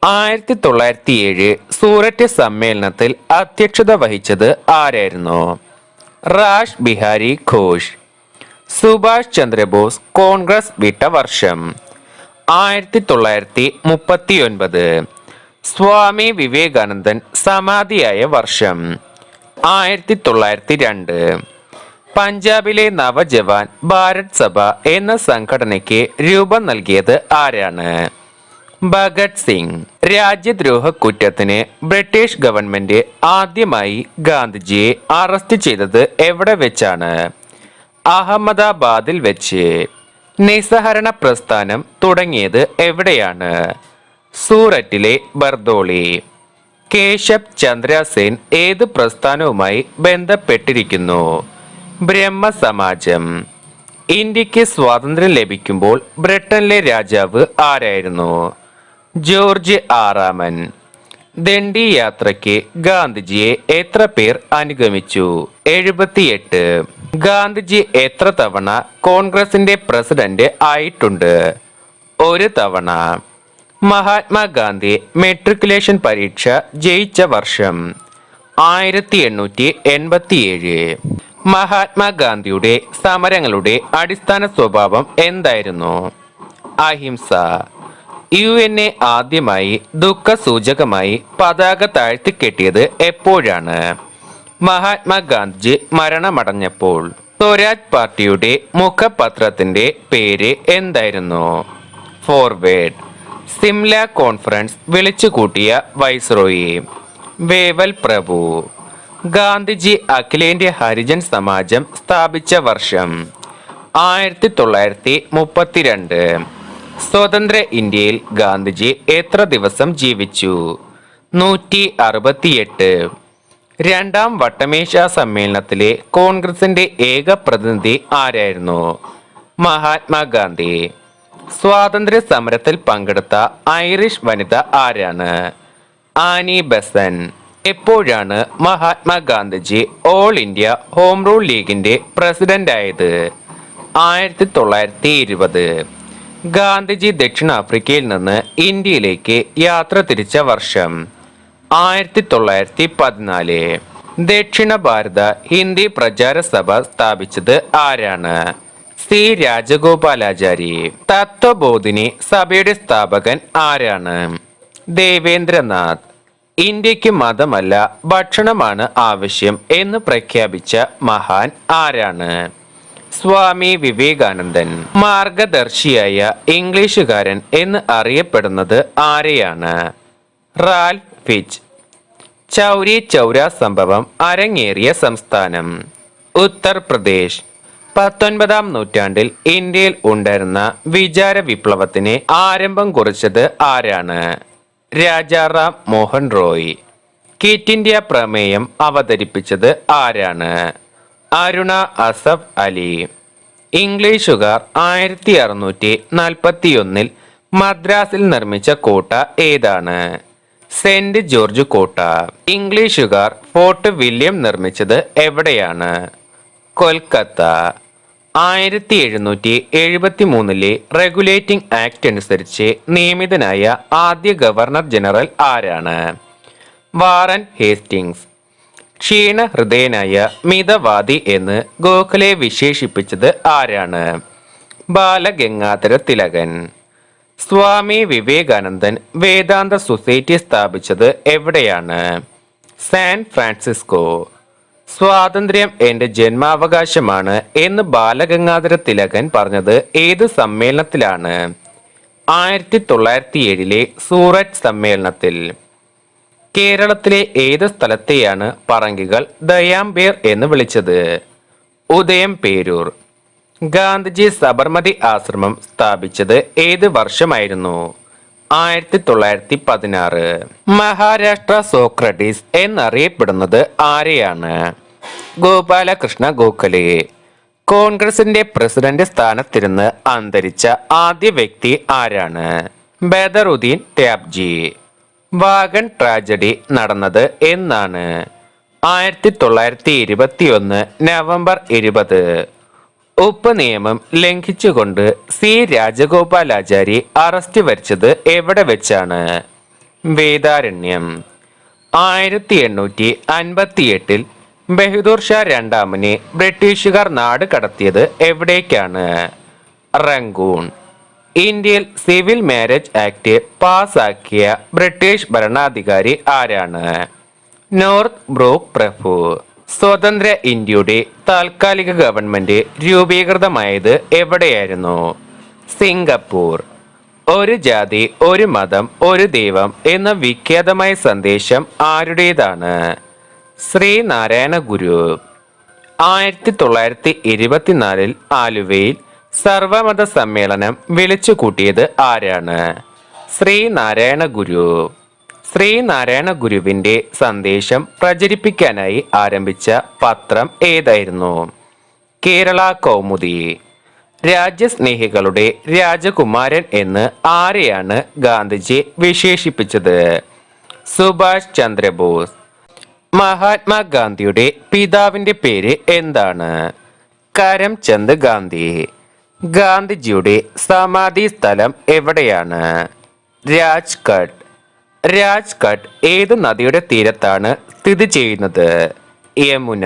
1907 സൂററ്റ് സമ്മേളനത്തിൽ അധ്യക്ഷത വഹിച്ചത് ആരായിരുന്നു? റാഷ് ബിഹാരി ഘോഷ്. സുഭാഷ് ചന്ദ്രബോസ് കോൺഗ്രസ് വിട്ട വർഷം 1939. സ്വാമി വിവേകാനന്ദൻ സമാധിയായ വർഷം 1902. പഞ്ചാബിലെ നവജവാൻ ഭാരത് സഭ എന്ന സംഘടനയ്ക്ക് രൂപം നൽകിയത് ആരാണ്? ഭഗത് സിംഗ്. രാജ്യദ്രോഹ കുറ്റത്തിന് ബ്രിട്ടീഷ് ഗവൺമെന്റ് ആദ്യമായി ഗാന്ധിജിയെ അറസ്റ്റ് ചെയ്തത് എവിടെ വെച്ചാണ്? അഹമ്മദാബാദിൽ വെച്ച്. നിസ്സഹരണ പ്രസ്ഥാനം തുടങ്ങിയത് എവിടെയാണ്? സൂററ്റിലെ ബർദോളി. കേശബ് ചന്ദ്ര സെൻ ഏത് പ്രസ്ഥാനവുമായി ബന്ധപ്പെട്ടിരിക്കുന്നു? ബ്രഹ്മസമാജം. ഇന്ത്യക്ക് സ്വാതന്ത്ര്യം ലഭിക്കുമ്പോൾ ബ്രിട്ടനിലെ രാജാവ് ആരായിരുന്നു? ജോർജ് ആറാമൻ. ദണ്ഡി യാത്രയ്ക്ക് ഗാന്ധിജിയെ എത്ര പേർ അനുഗമിച്ചു? 78. ഗാന്ധിജി എത്ര തവണ കോൺഗ്രസിന്റെ പ്രസിഡന്റ് ആയിട്ടുണ്ട്? 1 തവണ. മഹാത്മാഗാന്ധി മെട്രിക്കുലേഷൻ പരീക്ഷ ജയിച്ച വർഷം 1887. മഹാത്മാഗാന്ധിയുടെ സമരങ്ങളുടെ അടിസ്ഥാന സ്വഭാവം എന്തായിരുന്നു? അഹിംസ. UN ആദ്യമായി ദുഃഖസൂചകമായി പതാക താഴ്ത്തിക്കെട്ടിയത് എപ്പോഴാണ്? മഹാത്മാഗാന്ധി മരണമടഞ്ഞപ്പോൾ സ്വരാജ് പാർട്ടിയുടെ മുഖപത്രത്തിന്റെ പേര് എന്തായിരുന്നു? ഫോർവേഡ്. സിംല കോൺഫറൻസ് വിളിച്ചുകൂട്ടിയ വൈസ്രോയി വേവൽ പ്രഭു. ഗാന്ധിജി അഖിലേന്ത്യാ ഹരിജൻ സമാജം സ്ഥാപിച്ച വർഷം 1932. സ്വതന്ത്ര ഇന്ത്യയിൽ ഗാന്ധിജി എത്ര ദിവസം ജീവിച്ചു? 168. രണ്ടാം വട്ടമേശ സമ്മേളനത്തിലെ കോൺഗ്രസിന്റെ ഏക പ്രതിനിധി ആരായിരുന്നു? മഹാത്മാഗാന്ധി. സ്വാതന്ത്ര്യ സമരത്തിൽ പങ്കെടുത്ത ഐറിഷ് വനിത ആരാണ്? Annie Besant. എപ്പോഴാണ് Mahatma Gandhiji all India home rule ലീഗിന്റെ പ്രസിഡന്റായത്? 1920. ഗാന്ധിജി ദക്ഷിണാഫ്രിക്കയിൽ നിന്ന് ഇന്ത്യയിലേക്ക് യാത്ര തിരിച്ച വർഷം 1914. ദക്ഷിണ ഭാരത ഹിന്ദി പ്രചാര സഭ സ്ഥാപിച്ചത് ആരാണ്? സി രാജഗോപാലാചാരി. തത്വബോധിനി സഭയുടെ സ്ഥാപകൻ ആരാണ്? ദേവേന്ദ്രനാഥ്. ഇന്ത്യക്ക് മതമല്ല ഭക്ഷണമാണ് ആവശ്യം എന്ന് പ്രഖ്യാപിച്ച മഹാൻ ആരാണ്? സ്വാമി വിവേകാനന്ദൻ. മാർഗദർശിയായ ഇംഗ്ലീഷുകാരൻ എന്ന് അറിയപ്പെടുന്നത് ആരെയാണ്? Ralph Fitch. ചൗരി ചൗര സംഭവം അരങ്ങേറിയ സംസ്ഥാനം? ഉത്തർപ്രദേശ്. 19-ാം നൂറ്റാണ്ടിൽ ഇന്ത്യയിൽ ഉണ്ടായിരുന്ന വിചാര വിപ്ലവത്തിന് ആരംഭം കുറിച്ചത് ആരാണ്? രാജാറാം മോഹൻ റോയ്. ക്വിറ്റ് ഇന്ത്യ പ്രമേയം അവതരിപ്പിച്ചത് ആരാണ്? അരുണ അസഫ് അലി. ഇംഗ്ലീഷുകാർ 1641 മദ്രാസിൽ നിർമ്മിച്ച കോട്ട ഏതാണ്? സെന്റ് ജോർജ് കോട്ട. ഇംഗ്ലീഷുകാർ ഫോർട്ട് വില്യം നിർമ്മിച്ചത് എവിടെയാണ്? കൊൽക്കത്ത. 1773 റെഗുലേറ്റിംഗ് ആക്ട് അനുസരിച്ച് നിയമിതനായ ആദ്യ ഗവർണർ ജനറൽ ആരാണ്? Warren Hastings. ക്ഷീണ ഹൃദയനായ മിതവാദി എന്ന് ഗോഖലെ വിശേഷിപ്പിച്ചത് ആരാണ്? ബാലഗംഗാധര തിലകൻ. സ്വാമി വിവേകാനന്ദൻ വേദാന്ത സൊസൈറ്റി സ്ഥാപിച്ചത് എവിടെയാണ്? San Francisco. സ്വാതന്ത്ര്യം എന്റെ ജന്മാവകാശമാണ് എന്ന് ബാലഗംഗാധര തിലകൻ പറഞ്ഞത് ഏത് സമ്മേളനത്തിലാണ്? 1907 സൂററ്റ് സമ്മേളനത്തിൽ. കേരളത്തിലെ ഏത് സ്ഥലത്തെയാണ് പറങ്കികൾ ദയാംബേർ എന്ന് വിളിച്ചത്? ഉദയം പേരൂർ. ഗാന്ധിജി സബർമതി ആശ്രമം സ്ഥാപിച്ചത് ഏത് വർഷമായിരുന്നു? 1916. മഹാരാഷ്ട്ര സോക്രട്ടീസ് എന്നറിയപ്പെടുന്നത് ആരെയാണ്? ഗോപാലകൃഷ്ണ ഗോഖലെ. കോൺഗ്രസിന്റെ പ്രസിഡന്റ് സ്ഥാനത്തിരുന്ന് അന്തരിച്ച ആദ്യ വ്യക്തി ആരാണ്? ബദറുദ്ദീൻ ത്യാബ്ജി. വാഗൺ ട്രാജഡി നടന്നത് എന്നാണ്? 1921 നവംബർ 20. ഉപ്പ് നിയമം ലംഘിച്ചുകൊണ്ട് സി രാജഗോപാലാചാരി അറസ്റ്റ് വരിച്ചത് എവിടെ വെച്ചാണ്? വേദാരണ്യം. 1858 ബഹദൂർ ഷാ രണ്ടാമനെ ബ്രിട്ടീഷുകാർ നാട് കടത്തിയത് എവിടേക്കാണ്? റങ്കൂൺ. ഇന്ത്യയിൽ സിവിൽ മാരേജ് ആക്ട് പാസാക്കിയ ബ്രിട്ടീഷ് ഭരണാധികാരി ആരാണ്? നോർത്ത് ബ്രൂക്ക് പ്രഭു. സ്വതന്ത്ര ഇന്ത്യയുടെ താൽക്കാലിക ഗവൺമെന്റ് രൂപീകൃതമായത് എവിടെയായിരുന്നു? സിംഗപ്പൂർ. ഒരു ജാതി ഒരു മതം ഒരു ദൈവം എന്ന വിഖ്യാതമായ സന്ദേശം ആരുടേതാണ്? ശ്രീനാരായണ ഗുരു. 1924 ആലുവയിൽ സർവമത സമ്മേളനം വിളിച്ചുകൂട്ടിയത് ആരാണ്? ശ്രീനാരായണ ഗുരു. ശ്രീനാരായണ ഗുരുവിന്റെ സന്ദേശം പ്രചരിപ്പിക്കാനായി ആരംഭിച്ച പത്രം ഏതായിരുന്നു? കേരള കൗമുദി. രാജ്യസ്നേഹികളുടെ രാജകുമാരൻ എന്ന് ആരെയാണ് ഗാന്ധിജി വിശേഷിപ്പിച്ചത്? സുഭാഷ് ചന്ദ്രബോസ്. മഹാത്മാഗാന്ധിയുടെ പിതാവിന്റെ പേര് എന്താണ്? കരംചന്ദ് ഗാന്ധി. ഗാന്ധിജിയുടെ സമാധി സ്ഥലം എവിടെയാണ്? രാജ്ഘട്ട്. രാജ്ഘട്ട് ഏത് നദിയുടെ തീരത്താണ് സ്ഥിതി ചെയ്യുന്നത്? യമുന.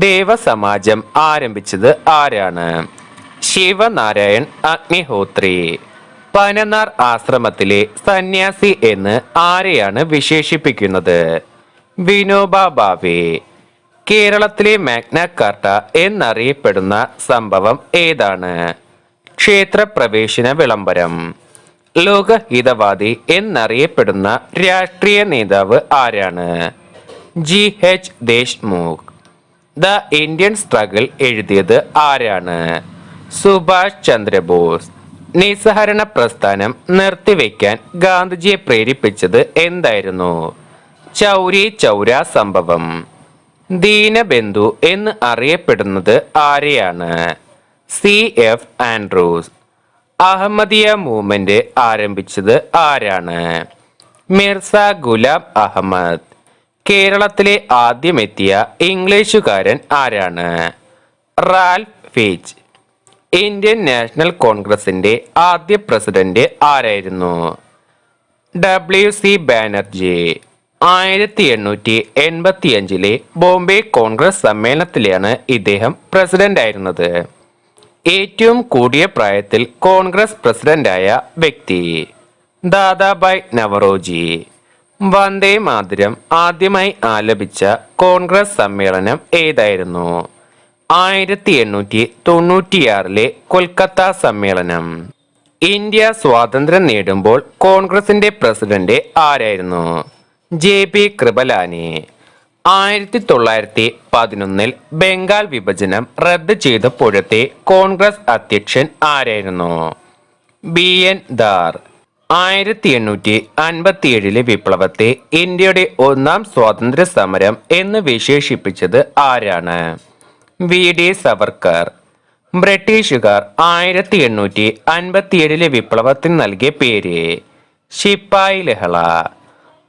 ദേവസമാജം ആരംഭിച്ചത് ആരാണ്? ശിവനാരായൺ അഗ്നിഹോത്രി. പനനാർ ആശ്രമത്തിലെ സന്യാസി എന്ന് ആരെയാണ് വിശേഷിപ്പിക്കുന്നത്? വിനോബ ഭാവെ. കേരളത്തിലെ മാഗ്ന കാർട്ട എന്നറിയപ്പെടുന്ന സംഭവം ഏതാണ്? ക്ഷേത്രപ്രവേശന വിളംബരം. ലോകഹിതവാദി എന്നറിയപ്പെടുന്ന രാഷ്ട്രീയ നേതാവ് ആരാണ്? GH Deshmukh. The Indian struggle എഴുതിയത് ആരാണ്? സുഭാഷ് ചന്ദ്രബോസ്. നിസ്സഹരണ പ്രസ്ഥാനം നിർത്തിവെക്കാൻ ഗാന്ധിജിയെ പ്രേരിപ്പിച്ചത് എന്തായിരുന്നു? ചൗരി ചൗര സംഭവം. ദീനബന്ധു എന്ന് അറിയപ്പെടുന്നത് ആരെയാണ്? CF Andrews. അഹമ്മദിയ മൂവ്മെന്റ് ആരംഭിച്ചത് ആരാണ്? മിർസ ഗുലാം അഹമ്മദ്. കേരളത്തിലെ ആദ്യമെത്തിയ ഇംഗ്ലീഷുകാരൻ ആരാണ്? Ralph Fitch. ഇന്ത്യൻ നാഷണൽ കോൺഗ്രസിന്റെ ആദ്യ പ്രസിഡന്റ് ആരായിരുന്നു? WC ബാനർജി. 1885 ബോംബെ കോൺഗ്രസ് സമ്മേളനത്തിലാണ് ഇദ്ദേഹം പ്രസിഡന്റ് ആയിരുന്നത്. ഏറ്റവും കൂടിയ പ്രായത്തിൽ കോൺഗ്രസ് പ്രസിഡന്റായ വ്യക്തി ദാദാഭായ് നവറോജി. വന്ദേ മാതരം ആദ്യമായി ആലപിച്ച കോൺഗ്രസ് സമ്മേളനം ഏതായിരുന്നു? 1896 കൊൽക്കത്ത സമ്മേളനം. ഇന്ത്യ സ്വാതന്ത്ര്യം നേടുമ്പോൾ കോൺഗ്രസിന്റെ പ്രസിഡന്റ് ആരായിരുന്നു? JP കൃപലാനി. 1911 ബംഗാൾ വിഭജനം റദ്ദ് ചെയ്തപ്പോഴത്തെ കോൺഗ്രസ് അധ്യക്ഷൻ ആരായിരുന്നു? BN ദാർ. 1857 വിപ്ലവത്തെ ഇന്ത്യയുടെ ഒന്നാം സ്വാതന്ത്ര്യ സമരം എന്ന് വിശേഷിപ്പിച്ചത് ആരാണ്? VD സവർക്കർ. ബ്രിട്ടീഷുകാർ 1857 വിപ്ലവത്തിന് നൽകിയ പേര് ശിപ്പായി ലഹള.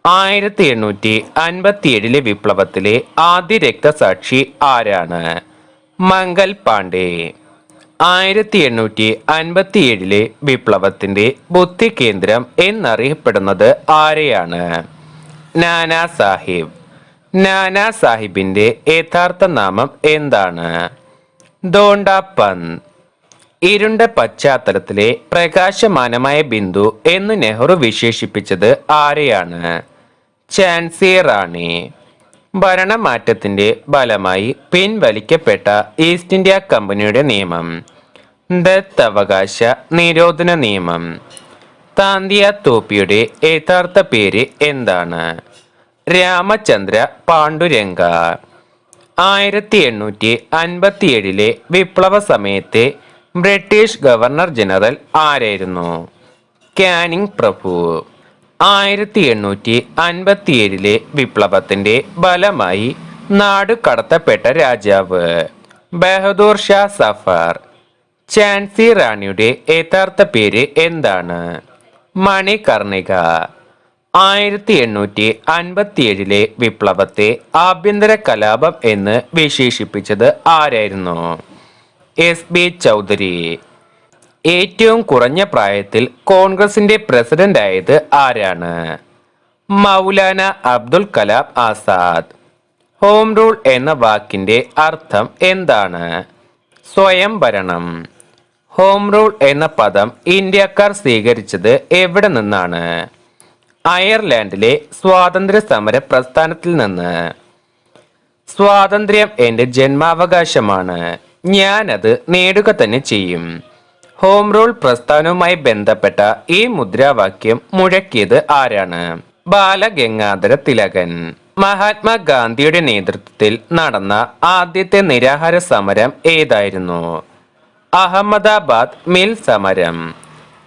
1857 വിപ്ലവത്തിലെ ആദ്യ രക്തസാക്ഷി ആരാണ്? മംഗൽ പാണ്ഡെ. 1857 വിപ്ലവത്തിന്റെ ബുദ്ധി കേന്ദ്രം എന്നറിയപ്പെടുന്നത് ആരെയാണ്? നാനാ സാഹിബ്. നാനാ സാഹിബിന്റെ യഥാർത്ഥ നാമം എന്താണ്? ദോണ്ട പന്ത്. ഇരുണ്ട പശ്ചാത്തലത്തിലെ പ്രകാശമാനമായ ബിന്ദു എന്ന് നെഹ്റു വിശേഷിപ്പിച്ചത് ആരെയാണ്? ഝാൻസി റാണി. ഭരണമാറ്റത്തിന്റെ ഫലമായി പിൻവലിക്കപ്പെട്ട ഈസ്റ്റ് ഇന്ത്യ കമ്പനിയുടെ നിയമം ദത്തവകാശ നിരോധന നിയമം. താന്തിയ തോപ്പിയുടെ യഥാർത്ഥ പേര് എന്താണ്? രാമചന്ദ്ര പാണ്ഡുരംഗ. 1857 വിപ്ലവ സമയത്തെ ബ്രിട്ടീഷ് ഗവർണർ ജനറൽ ആരായിരുന്നു? കാനിങ് പ്രഭു. 1857 വിപ്ലവത്തിന്റെ ഫലമായി നാടുകടത്തപ്പെട്ട രാജാവ് ബഹദൂർ ഷാ സഫർ. ഝാൻസി റാണിയുടെ യഥാർത്ഥ പേര് എന്താണ്? മണികർണിക. 1857 വിപ്ലവത്തെ ആഭ്യന്തര കലാപം എന്ന് വിശേഷിപ്പിച്ചത് ആരായിരുന്നു? SB ചൗധരി. ഏറ്റവും കുറഞ്ഞ പ്രായത്തിൽ കോൺഗ്രസിന്റെ പ്രസിഡന്റ് ആയത് ആരാണ്? മൗലാന അബ്ദുൽ കലാം ആസാദ്. ഹോം റൂൾ എന്ന വാക്കിന്റെ അർത്ഥം എന്താണ്? സ്വയംഭരണം. ഹോം റൂൾ എന്ന പദം ഇന്ത്യക്കാർ സ്വീകരിച്ചത് എവിടെ നിന്നാണ്? അയർലാൻഡിലെ സ്വാതന്ത്ര്യ സമര പ്രസ്ഥാനത്തിൽ നിന്ന്. സ്വാതന്ത്ര്യം എന്റെ ജന്മാവകാശമാണ്, ഞാനത് നേടുക തന്നെ ചെയ്യും. ഹോം റൂൾ പ്രസ്ഥാനവുമായി ബന്ധപ്പെട്ട ഈ മുദ്രാവാക്യം മുഴക്കിയത് ആരാണ്? ബാലഗംഗാധര തിലകൻ. മഹാത്മാഗാന്ധിയുടെ നേതൃത്വത്തിൽ നടന്ന ആദ്യത്തെ നിരാഹാര സമരം ഏതായിരുന്നു? അഹമ്മദാബാദ് മിൽ സമരം.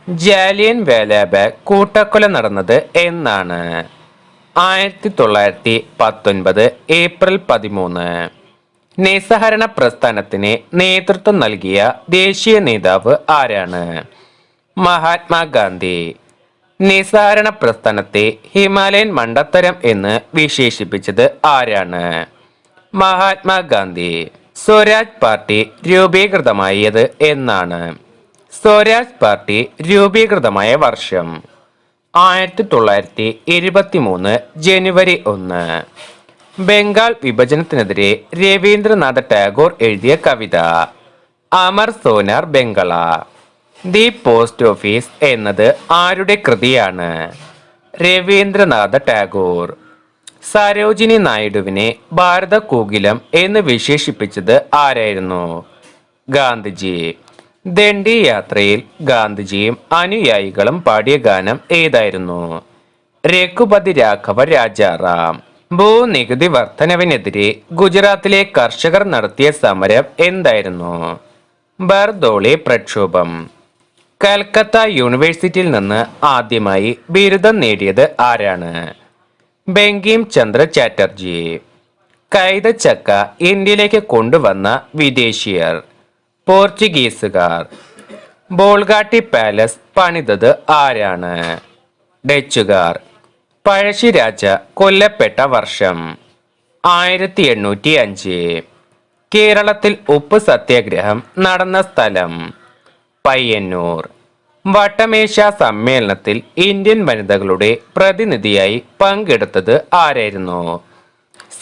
ജാലിയൻ വാലാബാഗ് കൂട്ടക്കൊല നടന്നത് എന്നാണ്? 1919 ഏപ്രിൽ 13. നിസ്സഹരണ പ്രസ്ഥാനത്തിന് നേതൃത്വം നൽകിയ ദേശീയ നേതാവ് ആരാണ്? മഹാത്മാഗാന്ധി. നിസ്സഹരണ പ്രസ്ഥാനത്തെ ഹിമാലയൻ മണ്ടത്തരം എന്ന് വിശേഷിപ്പിച്ചത് ആരാണ്? മഹാത്മാഗാന്ധി. സ്വരാജ് പാർട്ടി രൂപീകൃതമായത് എന്നാണ്? സ്വരാജ് പാർട്ടി രൂപീകൃതമായ വർഷം 1923 ജനുവരി 1. ബംഗാൾ വിഭജനത്തിനെതിരെ രവീന്ദ്രനാഥ ടാഗോർ എഴുതിയ കവിത Amar sonar ബംഗള. The post office എന്നത് ആരുടെ കൃതിയാണ്? രവീന്ദ്രനാഥ ടാഗോർ. സരോജിനി നായിഡുവിനെ ഭാരത കോകിലം എന്ന് വിശേഷിപ്പിച്ചത് ആരായിരുന്നു? ഗാന്ധിജി. ദണ്ഡി യാത്രയിൽ ഗാന്ധിജിയും അനുയായികളും പാടിയ ഗാനം ഏതായിരുന്നു? രഘുപതി രാഘവ രാജാറാം. ഭൂനികുതി വർധനവിനെതിരെ ഗുജറാത്തിലെ കർഷകർ നടത്തിയ സമരം എന്തായിരുന്നു? ബർദോളി പ്രക്ഷോഭം. കൽക്കത്ത യൂണിവേഴ്സിറ്റിയിൽ നിന്ന് ആദ്യമായി ബിരുദം നേടിയത് ആരാണ്? ബങ്കിം ചന്ദ്ര ചാറ്റർജി. കൈതച്ചക്ക ഇന്ത്യയിലേക്ക് കൊണ്ടുവന്ന വിദേശീയർ? പോർച്ചുഗീസുകാർ. ബോൾഗാട്ടി പാലസ് പണിതത് ആരാണ്? ഡച്ചുകാർ. പഴശ്ശിരാജ കൊല്ലപ്പെട്ട വർഷം? 1805. കേരളത്തിൽ ഉപ്പ് സത്യാഗ്രഹം നടന്ന സ്ഥലം? പയ്യന്നൂർ. വട്ടമേശ സമ്മേളനത്തിൽ ഇന്ത്യൻ വനിതകളുടെ പ്രതിനിധിയായി പങ്കെടുത്തത് ആരായിരുന്നു?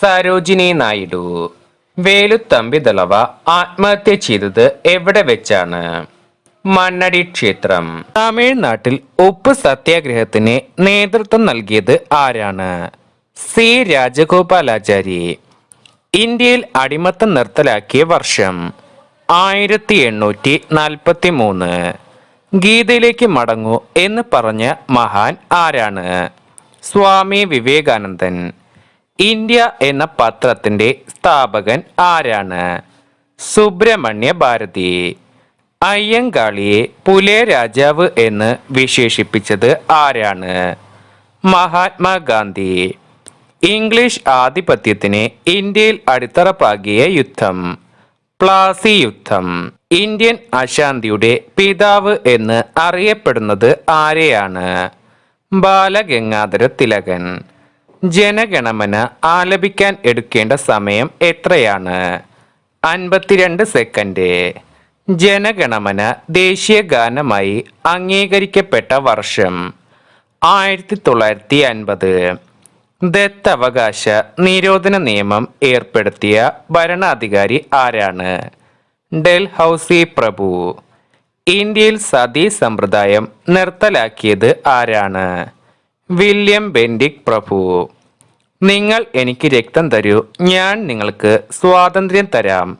സരോജിനി നായിഡു. വേലുത്തമ്പി ദളവ ആത്മഹത്യ ചെയ്തത് എവിടെ വെച്ചാണ്? മണ്ണടി ക്ഷേത്രം. തമിഴ്നാട്ടിൽ ഉപ്പ് സത്യാഗ്രഹത്തിന് നേതൃത്വം നൽകിയത് ആരാണ്? സി രാജഗോപാലാചാരി. ഇന്ത്യയിൽ അടിമത്തം നിർത്തലാക്കിയ വർഷം? 1843. ഗീതയിലേക്ക് മടങ്ങൂ എന്ന് പറഞ്ഞ മഹാൻ ആരാണ്? സ്വാമി വിവേകാനന്ദൻ. ഇന്ത്യ എന്ന പത്രത്തിന്റെ സ്ഥാപകൻ ആരാണ്? സുബ്രഹ്മണ്യ ഭാരതി. അയ്യങ്കാളിയെ പുലയ രാജാവ് എന്ന് വിശേഷിപ്പിച്ചത് ആരാണ്? മഹാത്മാഗാന്ധി. ഇംഗ്ലീഷ് ആധിപത്യത്തിന് ഇന്ത്യയിൽ അടിത്തറ പാകിയ യുദ്ധം? പ്ലാസി യുദ്ധം. ഇന്ത്യൻ അശാന്തിയുടെ പിതാവ് എന്ന് അറിയപ്പെടുന്നത് ആരെയാണ്? ബാലഗംഗാധര തിലകൻ. ജനഗണമന ആലപിക്കാൻ എടുക്കേണ്ട സമയം എത്രയാണ്? 52 സെക്കൻഡ്. ജനഗണമന ദേശീയ ഗാനമായി അംഗീകരിക്കപ്പെട്ട വർഷം? 1950. ദത്തവകാശ നിരോധന നിയമം ഏർപ്പെടുത്തിയ ഭരണാധികാരി ആരാണ്? ഡൽഹൌസി പ്രഭു. ഇന്ത്യയിൽ സതി സമ്പ്രദായം നിർത്തലാക്കിയത് ആരാണ്? വില്യം ബെന്റിക് പ്രഭു. നിങ്ങൾ എനിക്ക് രക്തം തരൂ, ഞാൻ നിങ്ങൾക്ക് സ്വാതന്ത്ര്യം തരാം.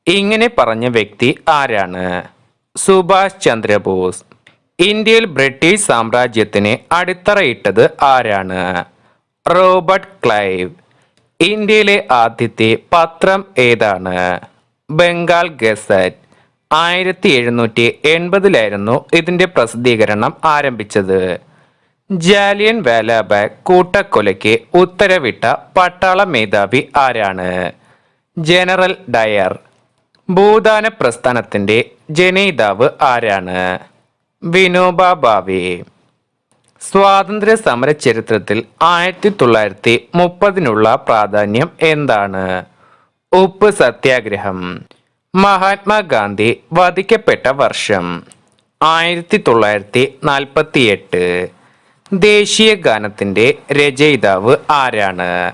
ഇങ്ങനെ പറഞ്ഞ വ്യക്തി ആരാണ്? സുഭാഷ് ചന്ദ്രബോസ്. ഇന്ത്യയിൽ ബ്രിട്ടീഷ് സാമ്രാജ്യത്തിന് അടിത്തറയിട്ടത് ആരാണ്? Robert Clive. ഇന്ത്യയിലെ ആദ്യത്തെ പത്രം ഏതാണ്? ബംഗാൾ ഗസറ്റ്. 1780 ഇതിന്റെ പ്രസിദ്ധീകരണം ആരംഭിച്ചത്. ജാലിയൻ വാലാബാഗ് കൂട്ടക്കൊലയ്ക്ക് ഉത്തരവിട്ട പട്ടാള മേധാവി ആരാണ്? General Dyer. ഭൂദാന പ്രസ്ഥാനത്തിന്റെ ജനയിതാവ് ആരാണ്? വിനോബ ഭാവെ. സ്വാതന്ത്ര്യ സമര ചരിത്രത്തിൽ 1930 പ്രാധാന്യം എന്താണ്? ഉപ്പ് സത്യാഗ്രഹം. മഹാത്മാഗാന്ധി വധിക്കപ്പെട്ട വർഷം? 1948. ദേശീയ ഗാനത്തിന്റെ രചയിതാവ് ആരാണ്?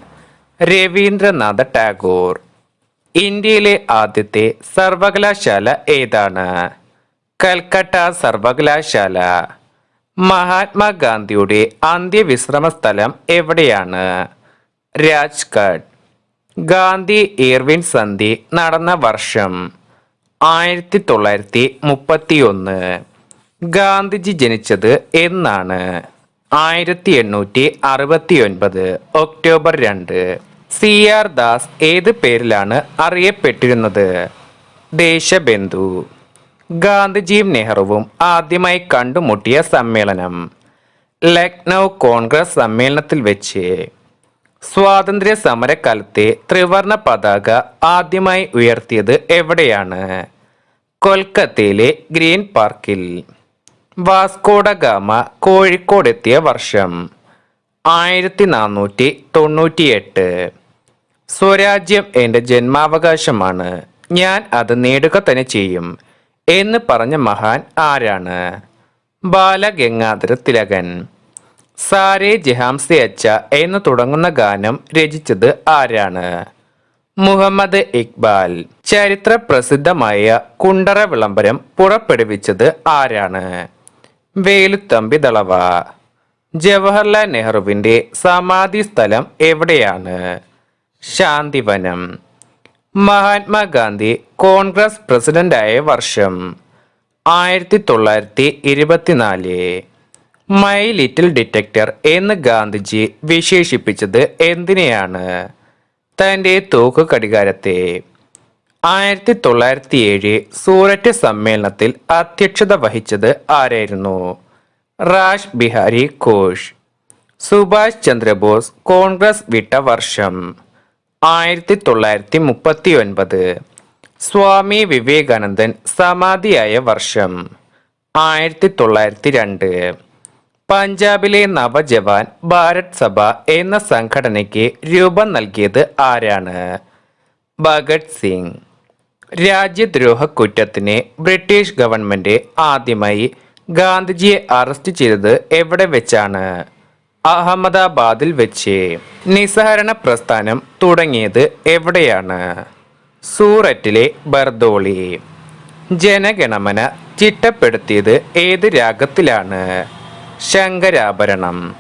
രവീന്ദ്രനാഥ ടാഗോർ. ഇന്ത്യയിലെ ആദ്യത്തെ സർവകലാശാല ഏതാണ്? കൽക്കട്ട സർവകലാശാല. മഹാത്മാഗാന്ധിയുടെ അന്ത്യവിശ്രമ സ്ഥലം എവിടെയാണ്? രാജ്ഘട്ട്. ഗാന്ധി ഇർവിൻ സന്ധി നടന്ന വർഷം? 1931. ഗാന്ധിജി ജനിച്ചത് എന്നാണ്? 1869 ഒക്ടോബർ 2. CR ദാസ് ഏത് പേരിലാണ് അറിയപ്പെട്ടിരുന്നത്? ദേശബന്ധു. ഗാന്ധിജിയും നെഹ്റുവും ആദ്യമായി കണ്ടുമുട്ടിയ സമ്മേളനം? ലക്നൗ കോൺഗ്രസ് സമ്മേളനത്തിൽ വെച്ച്. സ്വാതന്ത്ര്യ സമരകാലത്തെ ത്രിവർണ പതാക ആദ്യമായി ഉയർത്തിയത് എവിടെയാണ്? കൊൽക്കത്തയിലെ ഗ്രീൻ പാർക്കിൽ. വാസ്കോഡ ഗാമ കോഴിക്കോട് എത്തിയ വർഷം? 1498. സ്വരാജ്യം എൻ്റെ ജന്മാവകാശമാണ്, ഞാൻ അത് നേടുക തന്നെ ചെയ്യും എന്ന് പറഞ്ഞ മഹാൻ ആരാണ്? ബാലഗംഗാധര തിലകൻ. സാരേ ജഹാംസെ അച്ച എന്ന് തുടങ്ങുന്ന ഗാനം രചിച്ചത് ആരാണ്? മുഹമ്മദ് ഇക്ബാൽ. ചരിത്ര പ്രസിദ്ധമായ കുണ്ടറ വിളംബരം പുറപ്പെടുവിച്ചത് ആരാണ്? വേലുത്തമ്പി ദളവ. ജവഹർലാൽ നെഹ്റുവിന്റെ സമാധി സ്ഥലം എവിടെയാണ്? ശാന്തിവനം. മഹാത്മാഗാന്ധി കോൺഗ്രസ് പ്രസിഡന്റായ വർഷം? 1924. മൈ ലിറ്റിൽ ഡിറ്റക്ടർ എന്ന് ഗാന്ധിജി വിശേഷിപ്പിച്ചത് എന്തിനെയാണ്? തന്റെ തൂക്കു കടികാരത്തെ. 1907 സൂററ്റ് സമ്മേളനത്തിൽ അധ്യക്ഷത വഹിച്ചത് ആരായിരുന്നു? റാഷ് ബിഹാരി ഘോഷ്. സുഭാഷ് ചന്ദ്രബോസ് കോൺഗ്രസ് വിട്ട വർഷം? 1939. സ്വാമി വിവേകാനന്ദൻ സമാധിയായ വർഷം? 1902. പഞ്ചാബിലെ നവജവാൻ ഭാരത് സഭ എന്ന സംഘടനയ്ക്ക് രൂപം നൽകിയത് ആരാണ്? ഭഗത് സിംഗ്. രാജ്യദ്രോഹ കുറ്റത്തിന് ബ്രിട്ടീഷ് ഗവൺമെന്റ് ആദ്യമായി ഗാന്ധിജിയെ അറസ്റ്റ് ചെയ്തത് എവിടെ വെച്ചാണ്? അഹമ്മദാബാദിൽ വെച്ച്. നിസ്സഹരണ പ്രസ്ഥാനം തുടങ്ങിയത് എവിടെയാണ്? സൂററ്റിലെ ബർദോളി. ജനഗണമന ചിട്ടപ്പെടുത്തിയത് ഏത് രാഗത്തിലാണ്? ശങ്കരാഭരണം.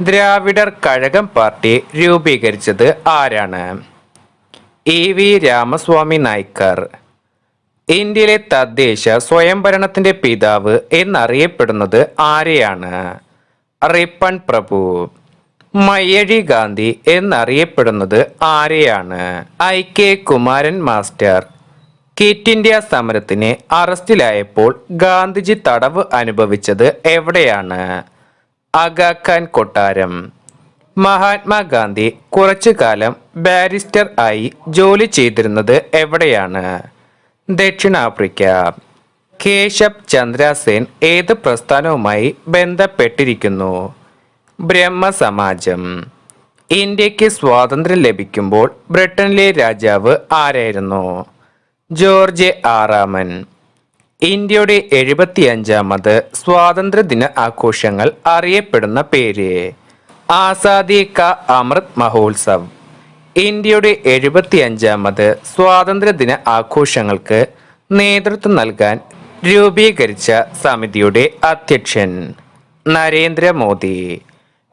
ദ്രാവിഡർ കഴകം പാർട്ടി രൂപീകരിച്ചത് ആരാണ്? EV രാമസ്വാമി നായ്ക്കർ. ഇന്ത്യയിലെ തദ്ദേശ സ്വയംഭരണത്തിന്റെ പിതാവ് എന്നറിയപ്പെടുന്നത് ആരെയാണ്? റിപ്പൺ പ്രഭു. മയ്യഴി ഗാന്ധി എന്നറിയപ്പെടുന്നത് ആരെയാണ്? IK Kumaran master. Quit India സമരത്തിന് അറസ്റ്റിലായപ്പോൾ ഗാന്ധിജി തടവ് അനുഭവിച്ചത് എവിടെയാണ്? അഗാഖാൻ കൊട്ടാരം. മഹാത്മാഗാന്ധി കുറച്ചു കാലം ബാരിസ്റ്റർ ആയി ജോലി ചെയ്തിരുന്നത് എവിടെയാണ്? ദക്ഷിണാഫ്രിക്ക. കേശബ് ചന്ദ്ര സെൻ ഏത് പ്രസ്ഥാനവുമായി ബന്ധപ്പെട്ടിരിക്കുന്നു? ബ്രഹ്മസമാജം. ഇന്ത്യക്ക് സ്വാതന്ത്ര്യം ലഭിക്കുമ്പോൾ ബ്രിട്ടനിലെ രാജാവ് ആരായിരുന്നു? ജോർജ് ആറാമൻ. ഇന്ത്യയുടെ 75ാമത് സ്വാതന്ത്ര്യദിന ആഘോഷങ്ങൾ അറിയപ്പെടുന്ന പേര്? ആസാദി കാ അമൃത് മഹോത്സവ്. ഇന്ത്യയുടെ 75ാമത് സ്വാതന്ത്ര്യദിന ആഘോഷങ്ങൾക്ക് നേതൃത്വം നൽകാൻ രൂപീകരിച്ച സമിതിയുടെ അധ്യക്ഷൻ? നരേന്ദ്രമോദി.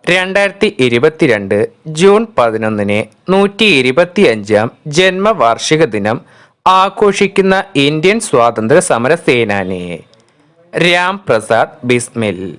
2022 ജൂൺ 11 125ാം ജന്മവാർഷിക ദിനം ആഘോഷിക്കുന്ന ഇന്ത്യൻ സ്വാതന്ത്ര്യ സമര സേനാനി? രാം പ്രസാദ് ബിസ്മിൽ.